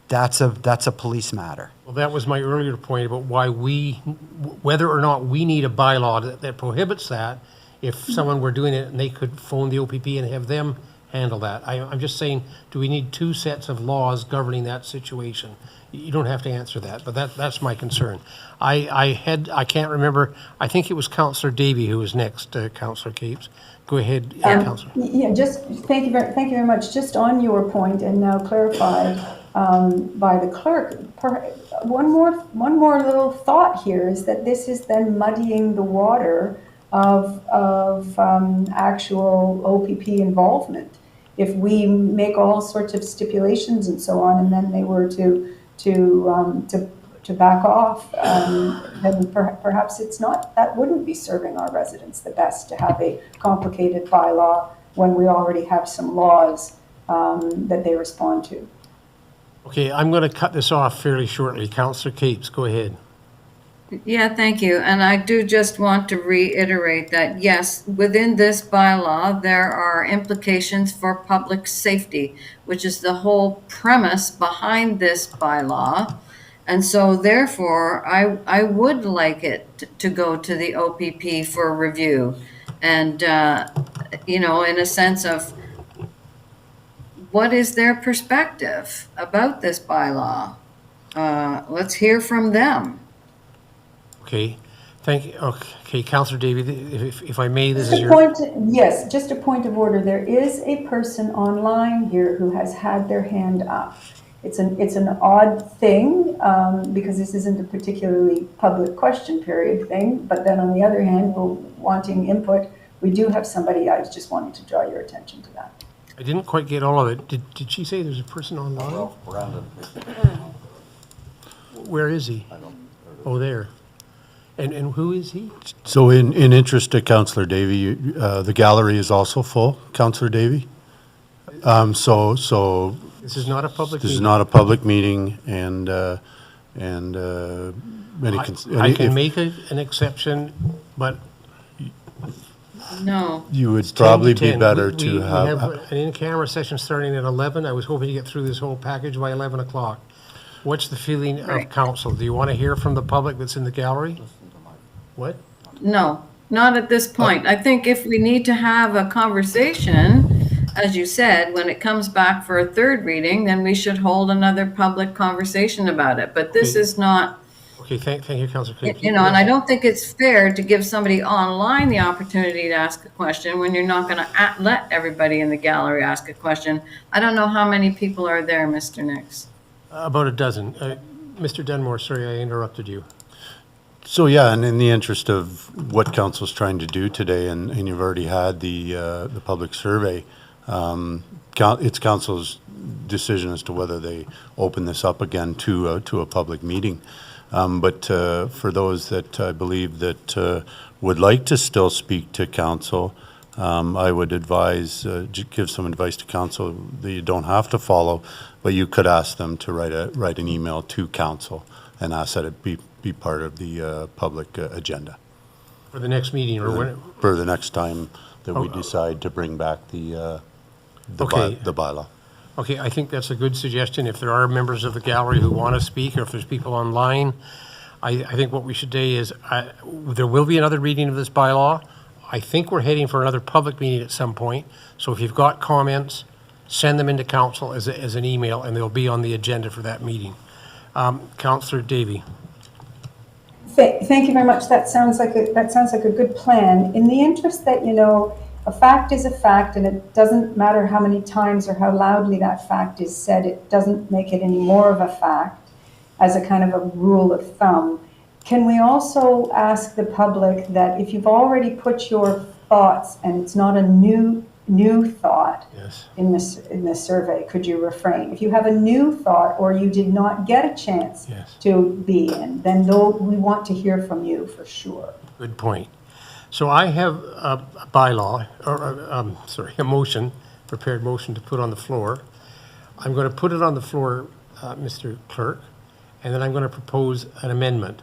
that's a police matter. Well, that was my earlier point about why whether or not we need a bylaw that prohibits that. If someone were doing it and they could phone the OPP and have them handle that. I'm just saying, do we need 2 sets of laws governing that situation? You don't have to answer that, but that's my concern. I can't remember, I think it was Councillor Davy who was next, Councillor Capes. Go ahead, Councillor. Yeah, just, thank you very much. Just on your point, and now clarified by the clerk, one more little thought here is that this is then muddying the water of actual OPP involvement. If we make all sorts of stipulations and so on, and then they were to back off, then perhaps that wouldn't be serving our residents the best to have a complicated bylaw when we already have some laws that they respond to. Okay, I'm going to cut this off fairly shortly. Councillor Capes, go ahead. Yeah, thank you. And I do just want to reiterate that, yes, within this bylaw, there are implications for public safety, which is the whole premise behind this bylaw. And so therefore, I would like it to go to the OPP for review. And, in a sense of what is their perspective about this bylaw? Let's hear from them. Okay, thank you. Okay, Councillor Davy, if I may, this is your... Yes, just a point of order. There is a person online here who has had their hand up. It's an odd thing because this isn't a particularly public question period thing, but then on the other hand, we're wanting input. We do have somebody. I was just wanting to draw your attention to that. I didn't quite get all of it. Did she say there's a person online? Brandon. Where is he? Oh, there. And who is he? So in interest to Councillor Davy, the gallery is also full, Councillor Davy? So This is not a public this is meeting. not a public meeting, and I can make an exception, but No. you would 10 probably to be 10. better We to have have, an in-camera session starting at 11. I was hoping to get through this whole package by 11 o'clock. What's the feeling of Right. council? Do you want to hear from the public that's in the gallery? What? No, not at this point. I think if we need to have a conversation, as you said, when it comes back for a third reading, then we should hold another public conversation about it. But this Okay. is not, Okay, thank you, Councillor Cooke. you know, and I don't think it's fair to give somebody online the opportunity to ask a question when you're not going to let everybody in the gallery ask a question. I don't know how many people are there, Mr. Nix. About a dozen. Mr. Dunmore, sorry I interrupted you. so yeah, and in the interest of what council's trying to do today, and you've already had the public survey, it's council's decision as to whether they open this up again to a public meeting. But for those that I believe that would like to still speak to council, I would advise, give some advice to council that you don't have to follow, but you could ask them to write an email to council and ask that it be part of the public agenda For the next meeting, or when, for the next time that we Oh. decide to bring back the Okay. the bylaw. okay, I think that's a good suggestion. If there are members of the gallery who want to speak, or if there's people online, I think what we should say is, there will be another reading of this bylaw. I think we're heading for another public meeting at some point. So if you've got comments, send them into council as an email, and they'll be on the agenda for that meeting. Councillor Davy. Thank you very much. That sounds like a good plan. In the interest that, you know, a fact is a fact, and it doesn't matter how many times or how loudly that fact is said, it doesn't make it any more of a fact as a kind of a rule of thumb. Can we also ask the public that if you've already put your thoughts, and it's not a new thought Yes. in this survey, could you refrain? If you have a new thought or you did not get a chance Yes. to be in, then we want to hear from you for sure. Good point. So I have a bylaw, or, a motion, prepared motion to put on the floor. I'm going to put it on the floor, Mr. Clerk, and then I'm going to propose an amendment.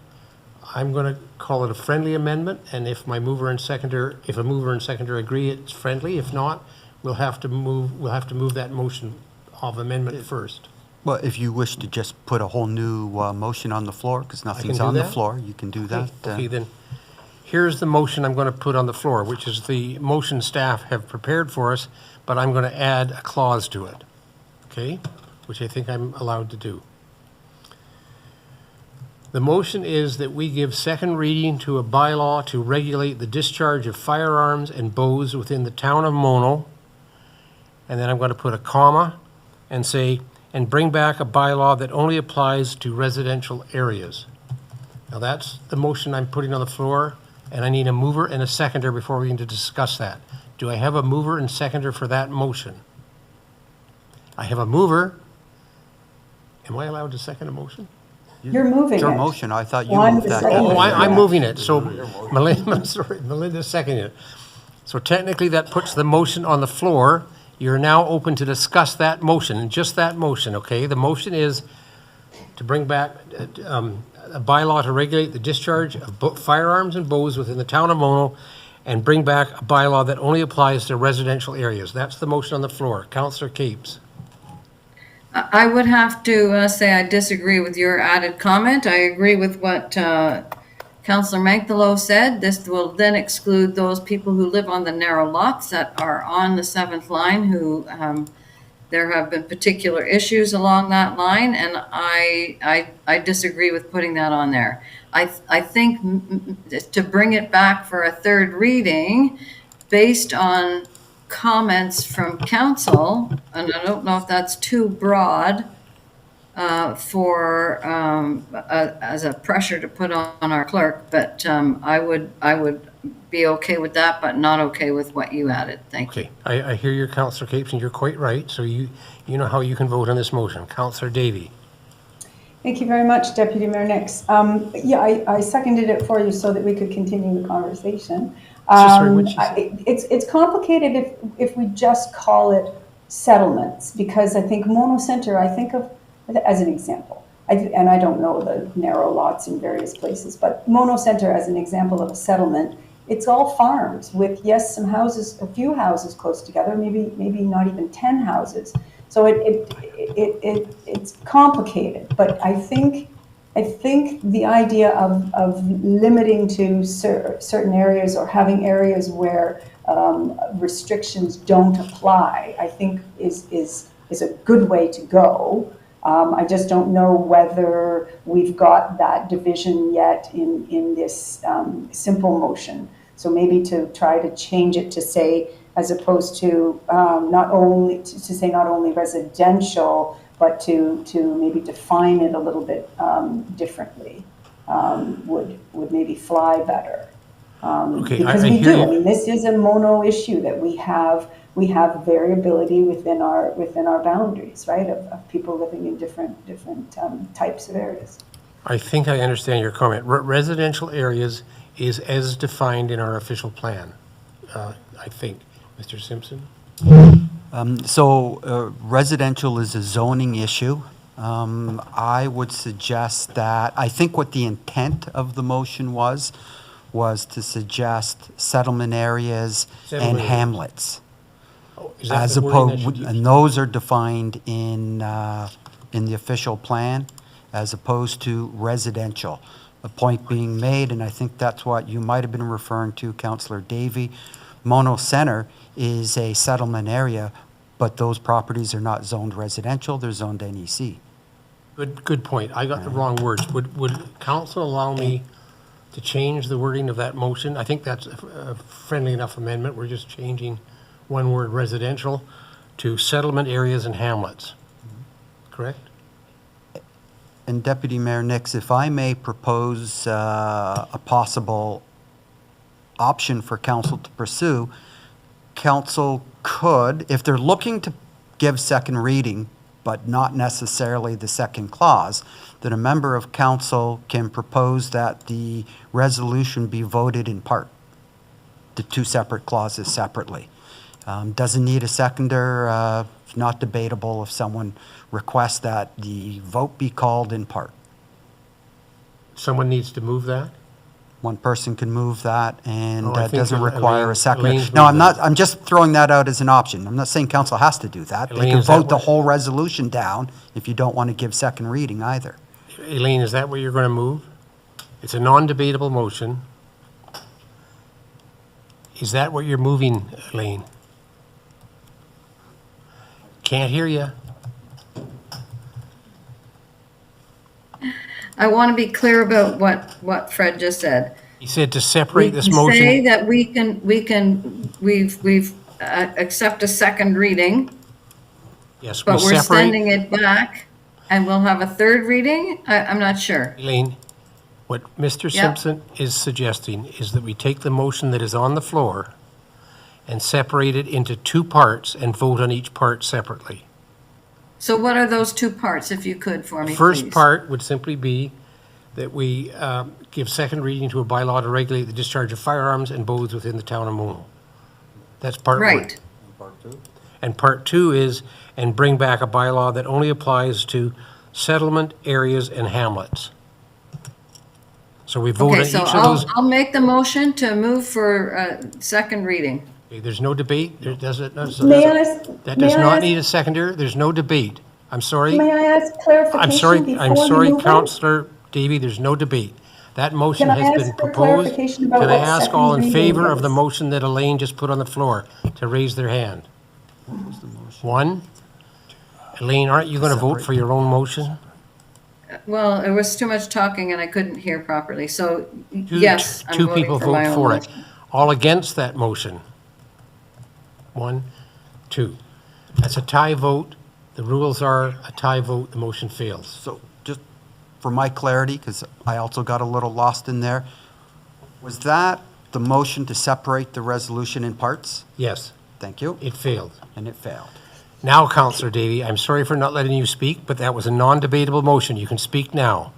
I'm going to call it a friendly amendment, and if a mover and seconder agree it's friendly, if not, we'll have to move that motion of amendment first. Well, if you wish to just put a whole new motion on the floor, because nothing's do on the that? floor, you can do that. Okay, then, here's the motion I'm going to put on the floor, which is the motion staff have prepared for us, but I'm going to add a clause to it, okay? Which I think I'm allowed to do. The motion is that we give second reading to a bylaw to regulate the discharge of firearms and bows within the town of Mono. And then I'm going to put a comma and say, and bring back a bylaw that only applies to residential areas. Now that's the motion I'm putting on the floor, and I need a mover and a seconder before we can discuss that. Do I have a mover and seconder for that motion? I have a mover. Am I allowed to second a motion? You're moving It's your it. motion, I thought you One moved to that. second. Oh, I'm Yeah. moving it, so Melinda's seconding it. So technically, that puts the motion on the floor. You're now open to discuss that motion, and just that motion, okay? The motion is to bring back a bylaw to regulate the discharge of firearms and bows within the town of Mono, and bring back a bylaw that only applies to residential areas. That's the motion on the floor. Councillor Capes. I would have to say I disagree with your added comment. I agree with what Councillor Manktalow said. This will then exclude those people who live on the narrow lots that are on the 7th line, who there have been particular issues along that line, and I disagree with putting that on there. I think to bring it back for a third reading, based on comments from council, and I don't know if that's too broad as a pressure to put on our clerk, but I would be okay with that, but not okay with what you added. Thank you. Okay, I hear your Councillor Capes, and you're quite right, so you know how you can vote on this motion. Councillor Davy. Thank you very much, Deputy Mayor Nix. Yeah, I seconded it for you so that we could continue the conversation. Sorry, what'd you say? It's complicated if we just call it settlements, because I think Mono Center, I think of as an example. And I don't know the narrow lots in various places, but Mono Center as an example of a settlement, it's all farms with, yes, some houses, a few houses close together, maybe not even 10 houses. So it's complicated, but I think the idea of limiting to certain areas or having areas where restrictions don't apply, I think is a good way to go. I just don't know whether we've got that division yet in this simple motion. So maybe to try to change it to say, as opposed to not only residential, but to maybe define it a little bit differently, would maybe fly better. Okay, Because I we hear do. you. I mean, this is a mono issue that we have variability within our boundaries, right? Of people living in different types of areas. I think I understand your comment. Residential areas is as defined in our official plan, I think. Mr. Simpson? Residential is a zoning issue. I would suggest that, I think what the intent of the motion was to suggest settlement areas Settlement and areas. hamlets. Is that As the wording I should opposed, use? and those are defined in the official plan as opposed to residential. The point being made, and I think that's what you might have been referring to, Councillor Davey, Mono Center is a settlement area, but those properties are not zoned residential, they're zoned NEC. Good point. I got the wrong words. Would council allow me to change the wording of that motion? I think that's a friendly enough amendment. We're just changing one word, residential, to settlement areas and hamlets. Correct? And Deputy Mayor Nix, if I may propose a possible option for council to pursue, council could, if they're looking to give second reading, but not necessarily the second clause, that a member of council can propose that the resolution be voted in part, the two separate clauses separately. Doesn't need a seconder, it's not debatable if someone requests that the vote be called in part. Someone needs to move that? One person can move that, and Oh, I that think doesn't require a Elaine- second. Elaine's No, moved that. I'm just throwing that out as an option. I'm not saying council has to do that. They Elaine, can is that vote the what- whole resolution down if you don't want to give second reading either. Elaine, is that what you're going to move? It's a non-debatable motion. Is that what you're moving, Elaine? Can't hear you. I want to be clear about what Fred just said. He said to separate this Say motion. that we've accept a second reading, Yes, we but we're separate. sending it back, and we'll have a third reading? I'm not sure. Elaine, what Mr. Yeah. Simpson is suggesting is that we take the motion that is on the floor and separate it into two parts and vote on each part separately. So what are those two parts, if you could, for me, First please? part would simply be that we give second reading to a bylaw to regulate the discharge of firearms and bows within the town of Mono. That's part one. Right. And part two is, and bring back a bylaw that only applies to settlement areas and hamlets. So we vote on Okay, each so of those. I'll make the motion to move for second reading. Okay, there's no debate. There doesn't. May I ask? That may does I not ask- need a seconder. There's no debate. I'm sorry. May I ask clarification I'm sorry, before we move on? Councillor Davey, there's no debate. That motion Can I has ask been for proposed. clarification about Can I what ask second all in reading favor of the is? motion that Elaine just put on the floor to raise their hand? One. Elaine, aren't you going to vote for your own motion? Well, there was too much talking and I couldn't hear properly, so Two- yes, I'm Two voting people for my vote own for it. motion. All against that motion? One, two. That's a tie vote. The rules are a tie vote, the motion fails. So just for my clarity, because I also got a little lost in there, was that the motion to separate the resolution in parts? Yes, Thank you, it failed. and it failed. Now, Councillor Davey, I'm sorry for not letting you speak, but that was a non-debatable motion. You can speak now.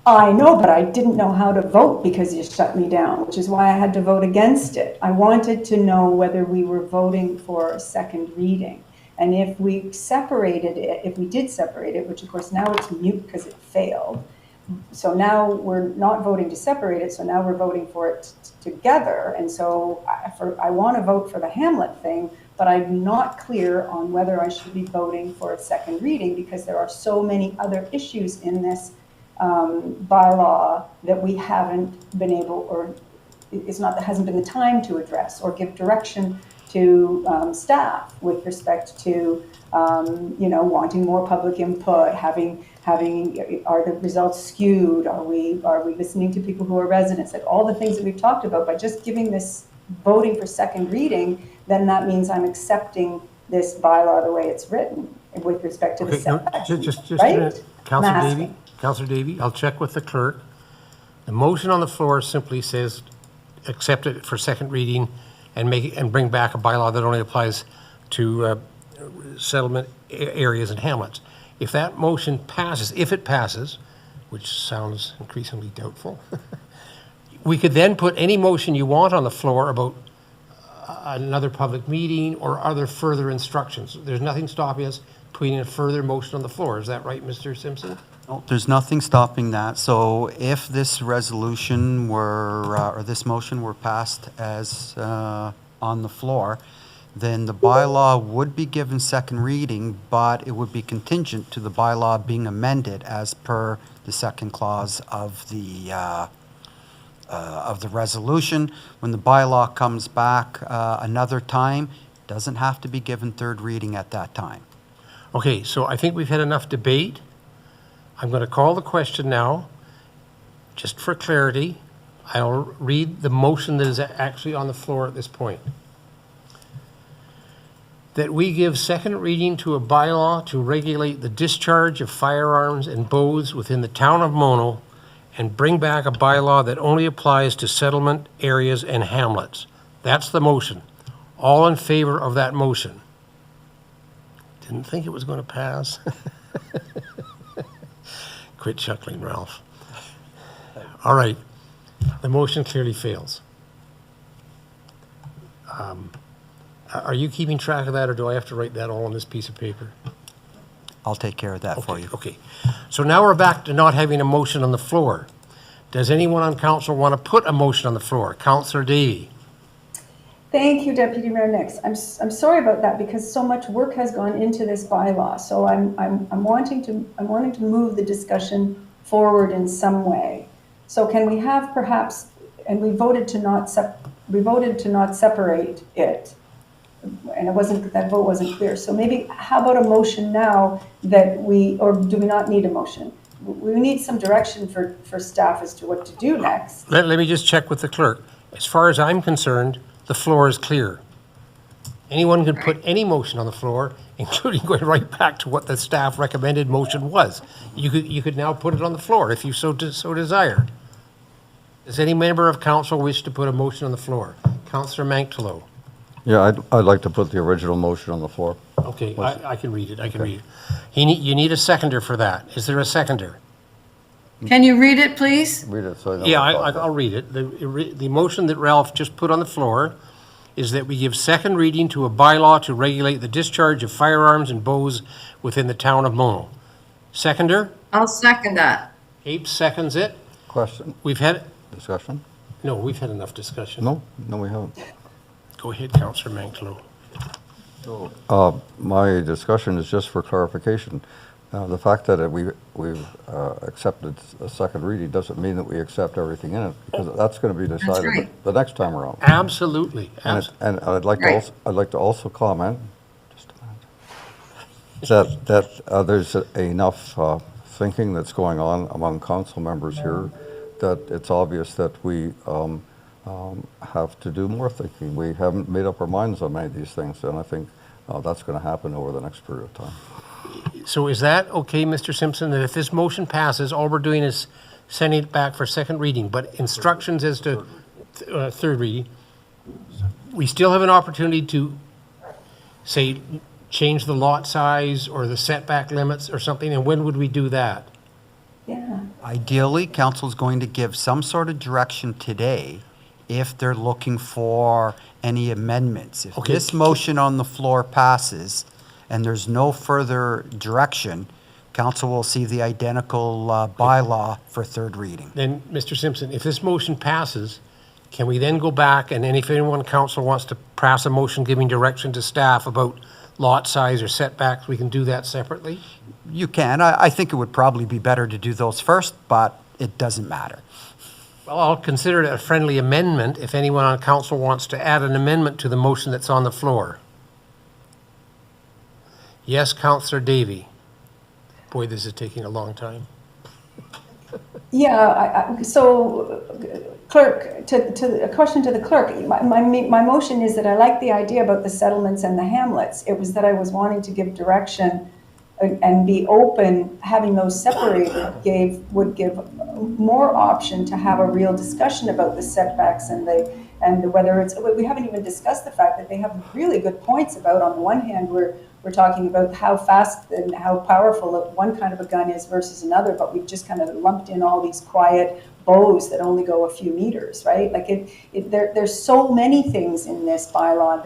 I know, but I didn't know how to vote because you shut me down, which is why I had to vote against it. I wanted to know whether we were voting for a second reading. And if we separated it, if we did separate it, which of course now it's mute because it failed, so now we're not voting to separate it, so now we're voting for it together. And so I want to vote for the Hamlet thing, but I'm not clear on whether I should be voting for a second reading because there are so many other issues in this bylaw that we haven't been able, or it's not that hasn't been the time to address or give direction to staff with respect to, wanting more public input, having, are the results skewed? Are we listening to people who are residents? Like all the things that we've talked about, by just giving this voting for second reading, then that means I'm accepting this bylaw the way it's written with respect to the Okay, no, setback. just a right? minute. Councillor Mask. Davey, Councillor Davey, I'll check with the clerk. The motion on the floor simply says accept it for second reading and bring back a bylaw that only applies to settlement areas and hamlets. If that motion passes, if it passes, which sounds increasingly doubtful, we could then put any motion you want on the floor about another public meeting or other further instructions. There's nothing stopping us putting a further motion on the floor. Is that right, Mr. Simpson? No, there's nothing stopping that. So if this resolution were, or this motion were passed as on the floor, then the bylaw would be given second reading, but it would be contingent to the bylaw being amended as per the second clause of the resolution. When the bylaw comes back another time, it doesn't have to be given third reading at that time. Okay, so I think we've had enough debate. I'm going to call the question now. Just for clarity, I'll read the motion that is actually on the floor at this point. That we give second reading to a bylaw to regulate the discharge of firearms and bows within the town of Mono and bring back a bylaw that only applies to settlement areas and hamlets. That's the motion. All in favor of that motion? Didn't think it was going to pass. Quit chuckling, Ralph. All right. The motion clearly fails. Are you keeping track of that, or do I have to write that all on this piece of paper? I'll take care of that for you. Okay. So now we're back to not having a motion on the floor. Does anyone on council want to put a motion on the floor? Councillor Davey. Thank you, Deputy Mayor Nix. I'm sorry about that because so much work has gone into this bylaw. So I'm wanting to move the discussion forward in some way. So can we have perhaps, and we voted to not separate it, and that vote wasn't clear. So maybe how about a motion now that or do we not need a motion? We need some direction for staff as to what to do next. Let me just check with the clerk. As far as I'm concerned, the floor is clear. Anyone can put any motion on the floor, including going right back to what the staff recommended motion was. You could now put it on the floor if you so desire. Does any member of council wish to put a motion on the floor? Councillor Manktello. Yeah, I'd like to put the original motion on the floor. Okay, I can read it. You need a seconder for that. Is there a seconder? Can you read it, please? Read it so I know. Yeah, what it's I'll read it. The motion that Ralph just put on the floor is that we give second reading to a bylaw to regulate the discharge of firearms and bows within the town of Mono. Seconder? I'll second that. Abe seconds it. Question, We've had discussion? enough discussion. No, we haven't. Go ahead, Councillor Manktello. My discussion is just for clarification. The fact that we've accepted a second reading doesn't mean that we accept everything in it, because that's going to be decided right. the next time around. Absolutely. And I'd like to Right. I'd like to also comment, just a minute, that there's enough thinking that's going on among council members here that it's obvious that we have to do more thinking. We haven't made up our minds on many of these things, and I think that's going to happen over the next period of time. So is that okay, Mr. Simpson, that if this motion passes, all we're doing is sending it back for second reading, but instructions as to third reading, we still have an opportunity to, say, change the lot size or the setback limits or something, and when would we do that? Yeah. Ideally, council's going to give some sort of direction today if they're looking for any amendments. If Okay. this motion on the floor passes and there's no further direction, council will see the identical bylaw for third reading. Then, Mr. Simpson, if this motion passes, can we then go back and then if anyone in council wants to pass a motion giving direction to staff about lot size or setbacks, we can do that separately? You can. I think it would probably be better to do those first, but it doesn't matter. Well, I'll consider it a friendly amendment if anyone on council wants to add an amendment to the motion that's on the floor. Yes, Councillor Davey. Boy, this is taking a long time. Yeah, so clerk, a question to the clerk. My motion is that I like the idea about the settlements and the hamlets. It was that I was wanting to give direction and be open, having those separated would give more option to have a real discussion about the setbacks and whether it's, we haven't even discussed the fact that they have really good points about, on the one hand, we're talking about how fast and how powerful one kind of a gun is versus another, but we've just kind of lumped in all these quiet bows that only go a few meters, right? Like there's so many things in this bylaw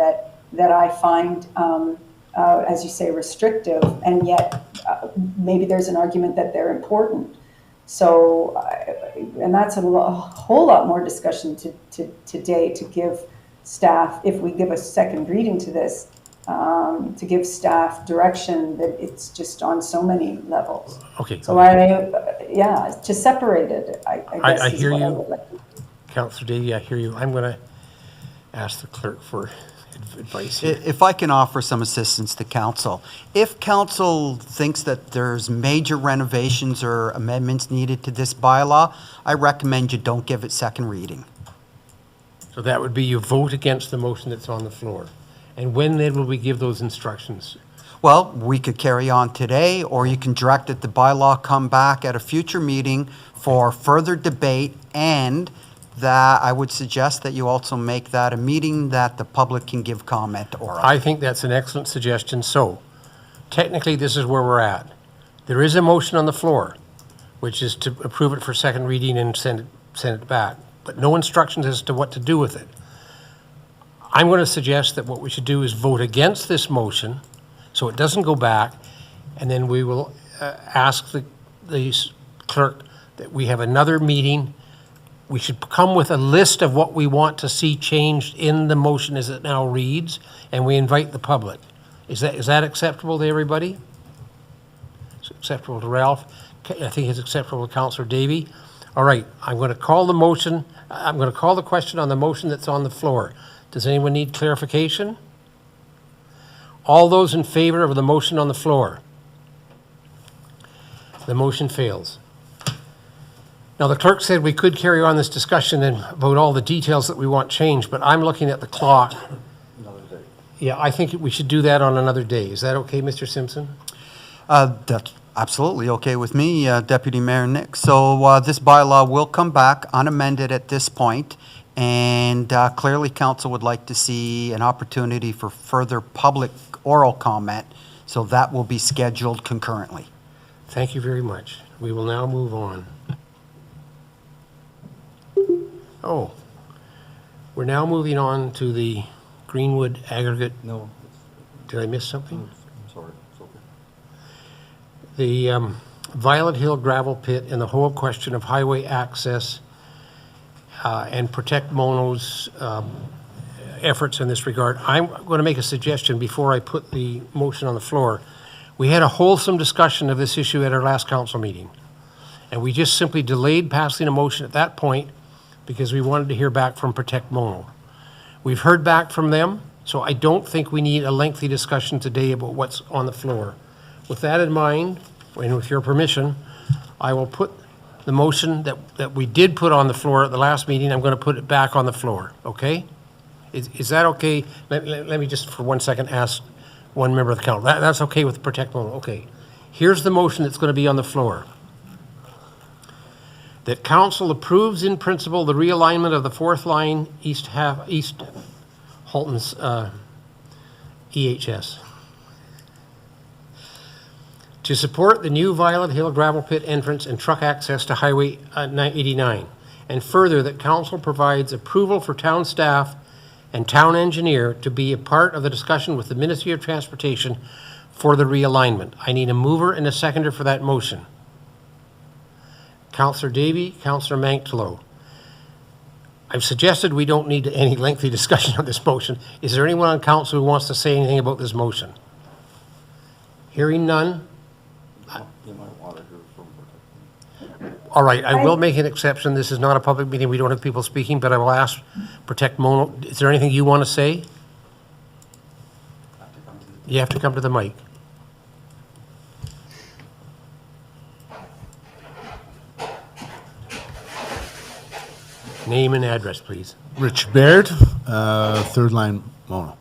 that I find, as you say, restrictive, and yet maybe there's an argument that they're important. So, and that's a whole lot more discussion today to give staff, if we give a second reading to this, to give staff direction that it's just on so many levels. Okay. So to separate it, I guess I is hear what I you, would like. Councillor Davey, I hear you. I'm going to ask the clerk for advice here. If I can offer some assistance to council, if council thinks that there's major renovations or amendments needed to this bylaw, I recommend you don't give it second reading. So that would be you vote against the motion that's on the floor. And when then will we give those instructions? Well, we could carry on today, or you can direct that the bylaw come back at a future meeting for further debate, and that I would suggest that you also make that a meeting that the public can give comment or. I think that's an excellent suggestion. So technically, this is where we're at. There is a motion on the floor, which is to approve it for second reading and send it back, but no instructions as to what to do with it. I'm going to suggest that what we should do is vote against this motion so it doesn't go back, and then we will ask the clerk that we have another meeting. We should come with a list of what we want to see changed in the motion as it now reads, and we invite the public. Is that acceptable to everybody? It's acceptable to Ralph. I think it's acceptable to Councillor Davey. All right, I'm going to call the motion. I'm going to call the question on the motion that's on the floor. Does anyone need clarification? All those in favor of the motion on the floor? The motion fails. Now, the clerk said we could carry on this discussion and about all the details that we want changed, but I'm looking at the clock. Another day. Yeah, I think we should do that on another day. Is that okay, Mr. Simpson? That's absolutely okay with me, Deputy Mayor Nick. So this bylaw will come back unamended at this point, and clearly council would like to see an opportunity for further public oral comment, so that will be scheduled concurrently. Thank you very much. We will now move on. Oh, we're now moving on to the Greenwood aggregate. No, Did I miss something? I'm sorry, it's okay. The Violet Hill gravel pit and the whole question of highway access and Protect Mono's efforts in this regard. I'm going to make a suggestion before I put the motion on the floor. We had a wholesome discussion of this issue at our last council meeting, and we just simply delayed passing a motion at that point because we wanted to hear back from Protect Mono. We've heard back from them, so I don't think we need a lengthy discussion today about what's on the floor. With that in mind, and with your permission, I will put the motion that we did put on the floor at the last meeting, I'm going to put it back on the floor, okay? Is that okay? Let me just for 1 second ask one member of the council. That's okay with Protect Mono? Okay. Here's the motion that's going to be on the floor. That council approves in principle the realignment of the fourth line East Halton's EHS. To support the new Violet Hill gravel pit entrance and truck access to Highway 89. And further, that council provides approval for town staff and town engineer to be a part of the discussion with the Ministry of Transportation for the realignment. I need a mover and a seconder for that motion. Councillor Davy, Councillor Manktlow. I've suggested we don't need any lengthy discussion on this motion. Is there anyone on council who wants to say anything about this motion? Hearing none. All right, I will make an exception. This is not a public meeting. We don't have people speaking, but I will ask Protect Mono. Is there anything you want to say? You have to come to the mic. Name and address, please. Rich Baird, third line Mono.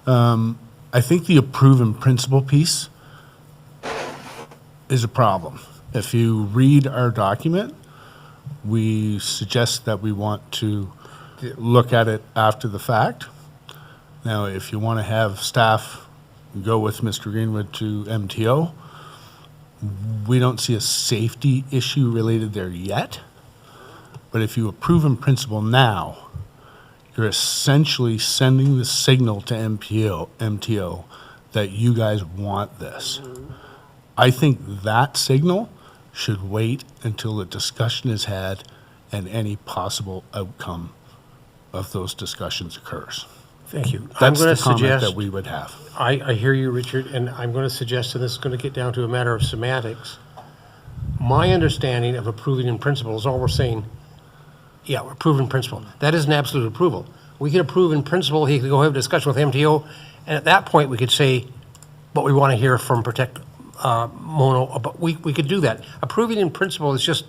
I think the approve in principle piece is a problem. If you read our document, we suggest that we want to look at it after the fact. Now, if you want to have staff go with Mr. Greenwood to MTO, we don't see a safety issue related there yet. But if you approve in principle now, you're essentially sending the signal to MTO that you guys want this. I think that signal should wait until the discussion is had and any possible outcome of those discussions occurs. Thank you. That's I'm going the to comment suggest, that we would have. I hear you, Richard, and I'm going to suggest, and this is going to get down to a matter of semantics. My understanding of approving in principle is all we're saying, yeah, we're approving in principle. That is an absolute approval. We could approve in principle, he could go have a discussion with MTO, and at that point, we could say what we want to hear from Protect Mono, but we could do that. Approving in principle is just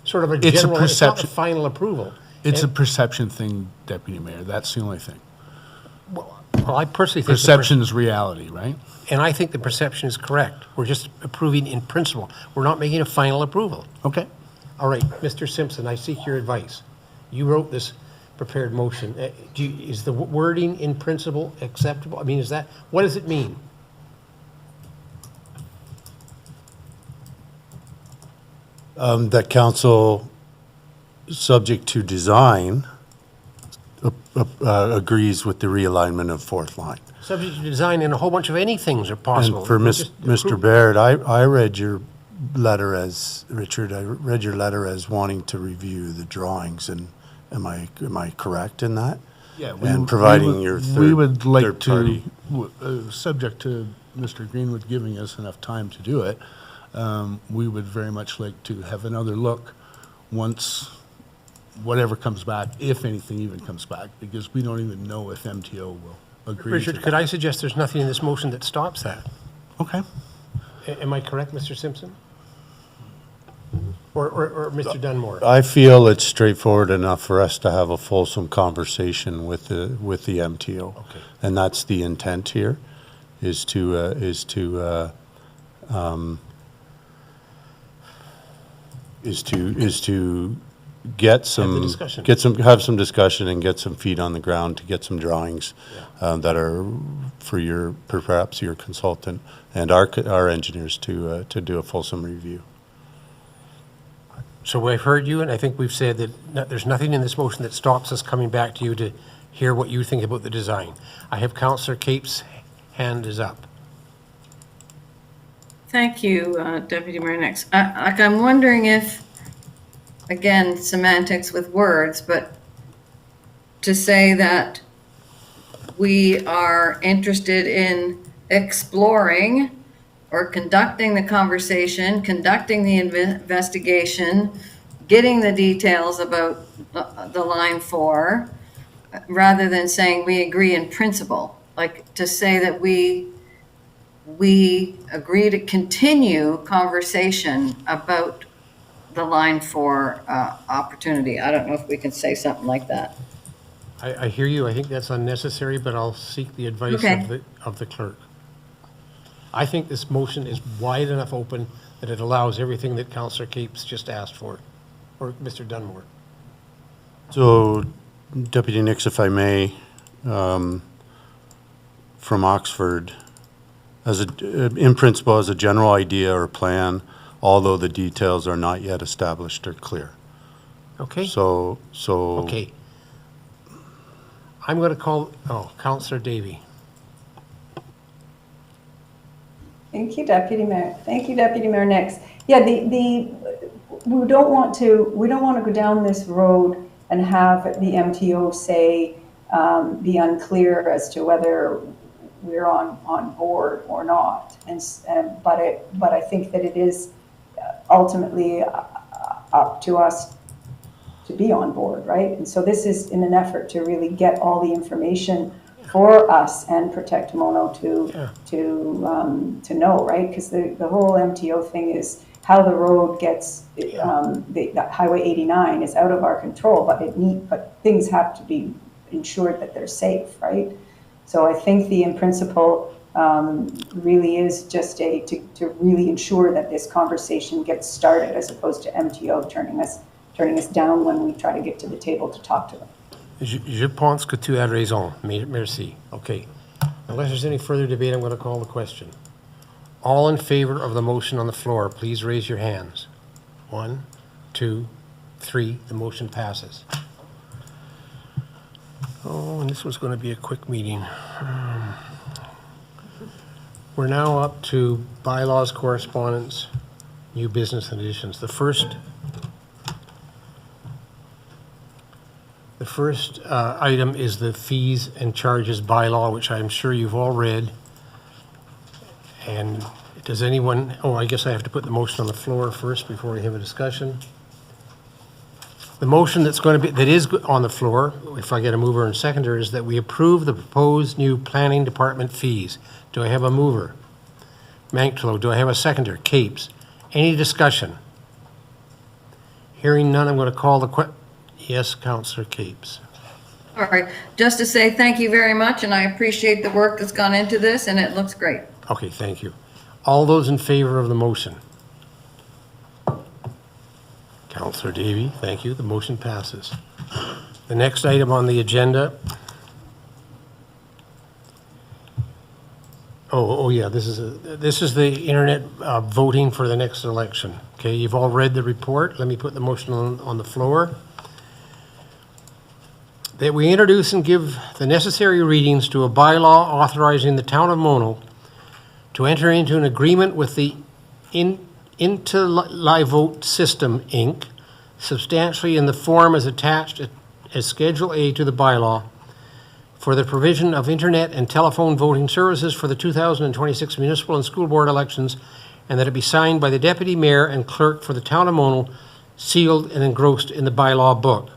sort of a It's a general, it's not the perception. final approval. It's a perception thing, Deputy Mayor. That's the only thing. Well, I personally think Perception is reality, right? and I think the perception is correct. We're just approving in principle. We're not making a final approval. Okay. All right, Mr. Simpson, I seek your advice. You wrote this prepared motion. Is the wording in principle acceptable? I mean, is that, what does it mean? That council, subject to design, agrees with the realignment of fourth line. Subject to design and a whole bunch of any things are possible. And for We're just Mr. approving. Baird, I read your letter as, Richard, I read your letter as wanting to review the drawings, and am I correct in that? Yeah. And providing your We would like third to, party. Subject to Mr. Greenwood giving us enough time to do it, we would very much like to have another look once whatever comes back, if anything even comes back, because we don't even know if MTO will agree to Richard, that. could I suggest there's nothing in this motion that stops that? Okay. Am I correct, Mr. Simpson? Or Mr. Dunmore? I feel it's straightforward enough for us to have a fulsome conversation with the MTO. Okay. And that's the intent here, is to get some, discussion. have some discussion and get some feet on the ground to get some drawings that are for perhaps your consultant and our engineers to do a fulsome review. So I've heard you, and I think we've said that there's nothing in this motion that stops us coming back to you to hear what you think about the design. I have Councillor Cape's hand is up. Thank you, Deputy Mayor Nix. I'm wondering if, again, semantics with words, but to say that we are interested in exploring or conducting the conversation, conducting the investigation, getting the details about the line 4, rather than saying we agree in principle. Like to say that we agree to continue conversation about the line 4 opportunity. I don't know if we can say something like that. I hear you. I think that's unnecessary, but I'll seek the advice Okay. of the clerk. I think this motion is wide enough open that it allows everything that Councillor Cape's just asked for, or Mr. Dunmore. So, Deputy Nix, if I may, from Oxford, in principle, as a general idea or plan, although the details are not yet established or clear. Okay? So. Okay. I'm going to call, Councillor Davy. Thank you, Deputy Mayor. Thank you, Deputy Mayor Nix. Yeah, we don't want to go down this road and have the MTO say, be unclear as to whether we're on board or not. But I think that it is ultimately up to us to be on board, right? And so this is in an effort to really get all the information for us and Protect Mono to know, right? Because the whole MTO thing is how the road gets, the Highway 89 is out of our control, but things have to be ensured that they're safe, right? So I think the in principle really is just to really ensure that this conversation gets started, as opposed to MTO turning us down when we try to get to the table to talk to them. Je pense que tu as raison. Merci. Okay. Unless there's any further debate, I'm going to call the question. All in favor of the motion on the floor, please raise your hands. 1, 2, 3. The motion passes. Oh, and this was going to be a quick meeting. We're now up to bylaws, correspondence, new business and additions. The first item is the fees and charges bylaw, which I'm sure you've all read. And does anyone, I guess I have to put the motion on the floor first before we have a discussion. The motion that is on the floor, if I get a mover and seconder, is that we approve the proposed new planning department fees. Do I have a mover? Manklow. Do I have a seconder? Capes. Any discussion? Hearing none, I'm going to call the question. Yes, Councillor Capes. All right, just to say thank you very much, and I appreciate the work that's gone into this, and it looks great. Okay, thank you. All those in favor of the motion? Councillor Davey, thank you. The motion passes. The next item on the agenda. Yeah, this is the internet voting for the next election. Okay, you've all read the report. Let me put the motion on the floor. That we introduce and give the necessary readings to a bylaw authorizing the town of Mono to enter into an agreement with the Intelivote System, Inc., substantially in the form as attached as Schedule A to the bylaw, for the provision of internet and telephone voting services for the 2026 municipal and school board elections, and that it be signed by the deputy mayor and clerk for the town of Mono, sealed and engrossed in the bylaw book.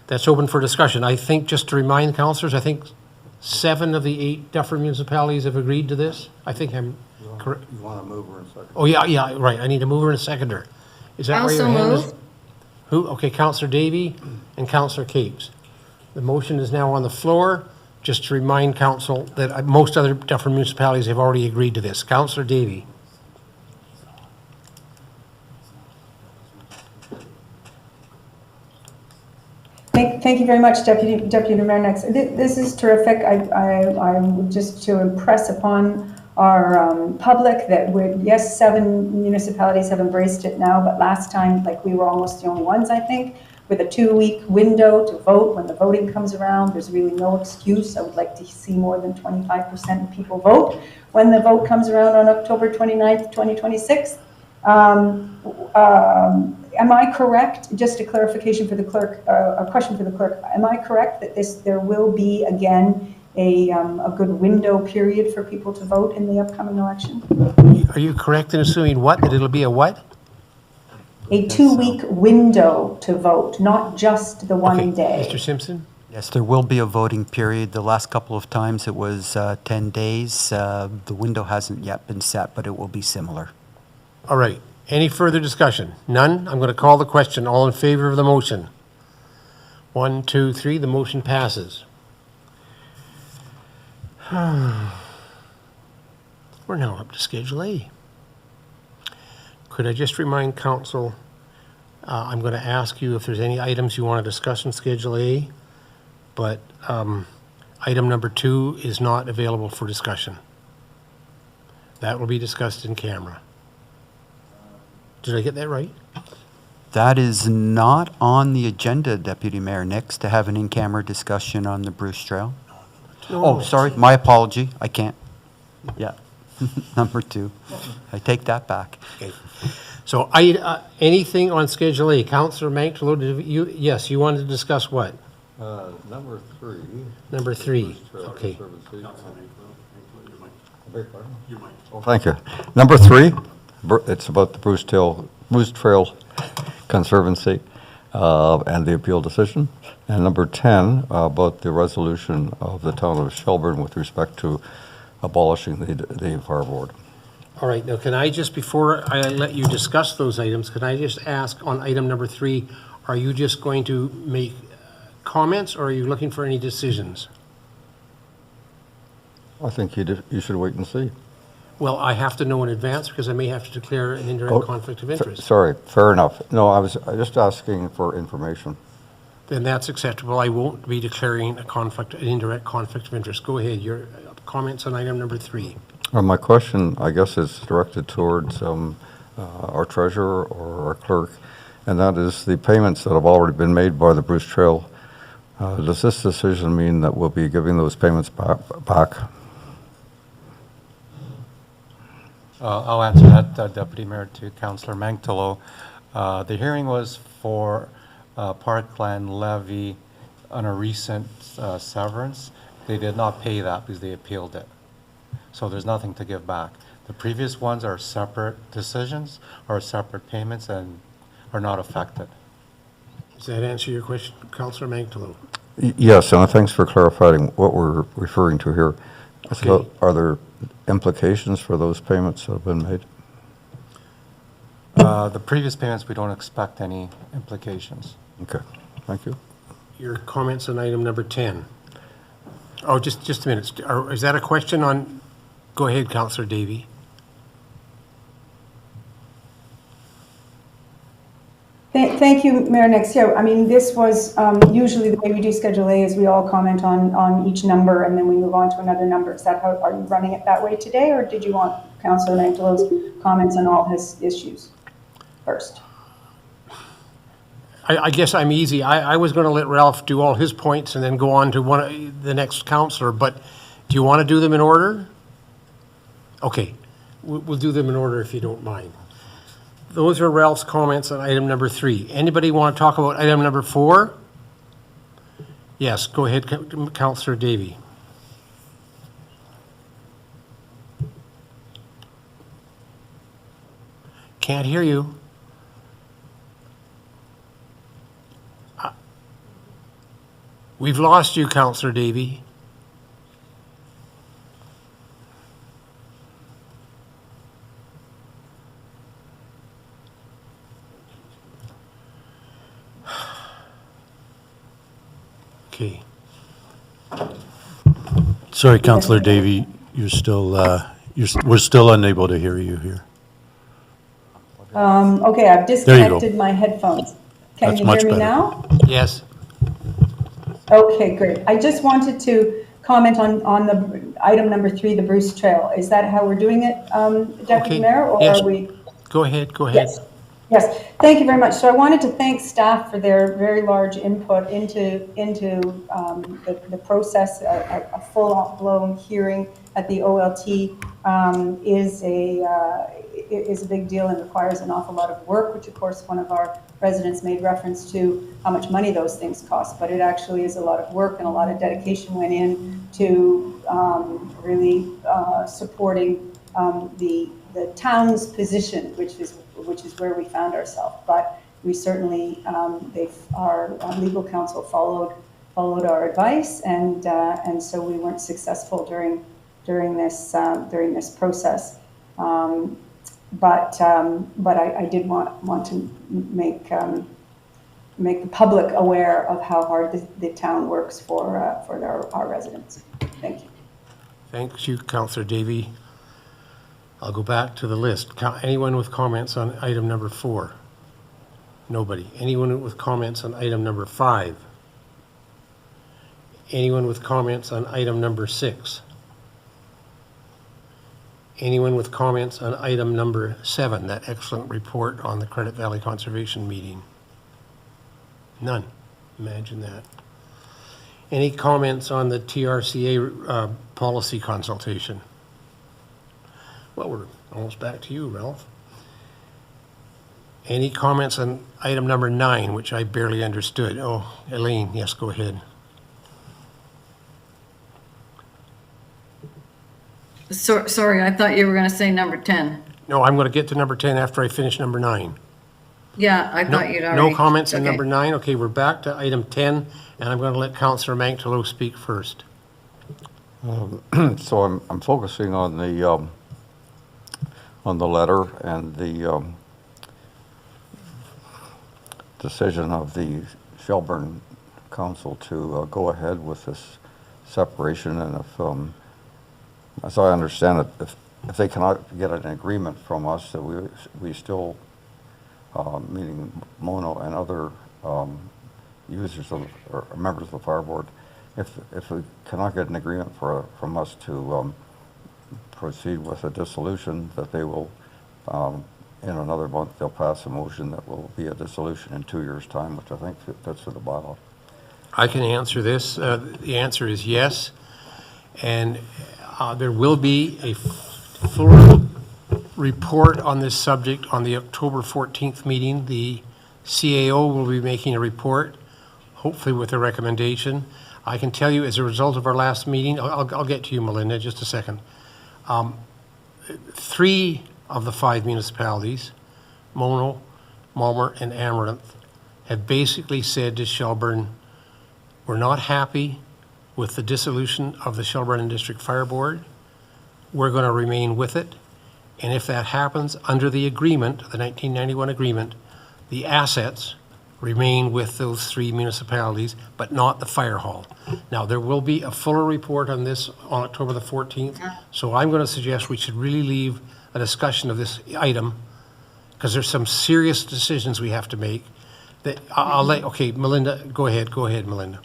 That's open for discussion. I think, just to remind councillors, I think 7 of the 8 Dufferin municipalities have agreed to this. I think I'm correct. You want to move her in second? Oh, yeah, right. I need a mover and a seconder. Is that where your hand is? Also Who? Okay, Councillor Davey and Councillor Capes. The motion is now on the floor. Just to remind council that most other Dufferin municipalities have already agreed to this. Councillor Davey. Thank you very much, Deputy Mayor Nix. This is terrific. I would just to impress upon our public that yes, 7 municipalities have embraced it now, but last time, like, we were almost the only ones, I think, with a 2-week window to vote. When the voting comes around, there's really no excuse. I would like to see more than 25% of people vote when the vote comes around on October 29th, 2026. Am I correct, just a clarification for the clerk, a question for the clerk, am I correct that there will be, again, a good window period for people to vote in the upcoming election? Are you correct in assuming what? That it'll be a what? A 2-week window to vote, not just the one day. Mr. Simpson? Yes, there will be a voting period. The last couple of times it was 10 days. The window hasn't yet been set, but it will be similar. All right. Any further discussion? None? I'm going to call the question. All in favor of the motion? 1, 2, 3. The motion passes. We're now up to Schedule A. Could I just remind council, I'm going to ask you if there's any items you want to discuss in Schedule A, but item number 2 is not available for discussion. That will be discussed in camera. Did I get that right? That is not on the agenda, Deputy Mayor Nix, to have an in-camera discussion on the Bruce Trail. No. Oh, sorry, my apology. I can't. Yeah. Number 2. I take that back. Okay. So anything on Schedule A? Councillor Manktolo, yes, you wanted to discuss what? Number 3. Number 3, okay. Oh, thank you. Number 3, it's about the Bruce Trail Conservancy and the appeal decision. And number 10, about the resolution of the town of Shelburne with respect to abolishing the fire board. All right, now can I just, before I let you discuss those items, can I just ask on item number 3, are you just going to make comments or are you looking for any decisions? I think you should wait and see. Well, I have to know in advance because I may have to declare an indirect conflict of interest. Sorry, fair enough. No, I was just asking for information. Then that's acceptable. I won't be declaring an indirect conflict of interest. Go ahead, your comments on item number 3. My question, I guess, is directed towards our treasurer or our clerk, and that is the payments that have already been made by the Bruce Trail. Does this decision mean that we'll be giving those payments back? I'll answer that, Deputy Mayor, to Councillor Manktolo. The hearing was for Parkland levy on a recent severance. They did not pay that because they appealed it. So there's nothing to give back. The previous ones are separate decisions or separate payments and are not affected. Does that answer your question, Councillor Manktolo? Yes, and thanks for clarifying what we're referring to here. Okay. So are there implications for those payments that have been made? The previous payments, we don't expect any implications. Okay, thank you. Your comments on item number 10. Oh, just a minute. Is that a question on, go ahead, Councillor Davey. Thank you, Mayor Nix. Yeah, I mean, this was usually the way we do Schedule A is we all comment on each number and then we move on to another number. Is that how, are you running it that way today, or did you want Councillor Manktolo's comments on all his issues first? I guess I'm easy. I was going to let Ralph do all his points and then go on to the next councillor, but do you want to do them in order? Okay, we'll do them in order if you don't mind. Those are Ralph's comments on item number 3. Anybody want to talk about item number 4? Yes, go ahead, Councillor Davey. Can't hear you. We've lost you, Councillor Davey. Okay. Sorry, Councillor Davey, you're still, we're still unable to hear you here. Okay, I've disconnected my headphones. Can That's you much hear me better. now? Yes. Okay, great. I just wanted to comment on the item number 3, the Bruce Trail. Is that how we're doing it, Deputy Okay, Mayor, or yes. are we? Go ahead, go ahead. Yes, yes. Thank you very much. So I wanted to thank staff for their very large input into the process. A full-blown hearing at the OLT is a big deal and requires an awful lot of work, which of course one of our residents made reference to how much money those things cost, but it actually is a lot of work and a lot of dedication went in to really supporting the town's position, which is where we found ourselves. But we certainly, our legal counsel followed our advice, and so we weren't successful during this process. But I did want to make the public aware of how hard the town works for our residents. Thank you. Thank you, Councillor Davey. I'll go back to the list. Anyone with comments on item number 4? Nobody. Anyone with comments on item number 5? Anyone with comments on item number 6? Anyone with comments on item number 7, that excellent report on the Credit Valley Conservation meeting? None. Imagine that. Any comments on the TRCA policy consultation? Well, we're almost back to you, Ralph. Any comments on item number 9, which I barely understood? Oh, Elaine, yes, go ahead. Sorry, I thought you were going to say number 10. No, I'm going to get to number 10 after I finish number 9. Yeah, I No, thought you'd already. no comments on okay. number 9? Okay, we're back to item 10, and I'm going to let Councillor Mangtalo speak first. So I'm focusing on the letter and the decision of the Shelburne Council to go ahead with this separation, and if, as I understand it, if they cannot get an agreement from us, that we still, meaning Mono and other users of, or members of the fire board, if we cannot get an agreement from us to proceed with a dissolution, that they will, in another month, they'll pass a motion that will be a dissolution in 2 years' time, which I think fits with the bylaw. I can answer this. The answer is yes, and there will be a full report on this subject on the October 14th meeting. The CAO will be making a report, hopefully with a recommendation. I can tell you, as a result of our last meeting, I'll get to you, Melinda, just a second. 3 of the 5 municipalities, Mono, Malmer, and Amaranth, have basically said to Shelburne, we're not happy with the dissolution of the Shelburne District Fire Board. We're going to remain with it. And if that happens, under the agreement, the 1991 agreement, the assets remain with those 3 municipalities, but not the fire hall. Now, there will be a fuller report on this on October the 14th, so I'm going to suggest we should really leave a discussion of this item, because there's some serious decisions we have to make. That I'll let, okay, Melinda, go ahead, Melinda.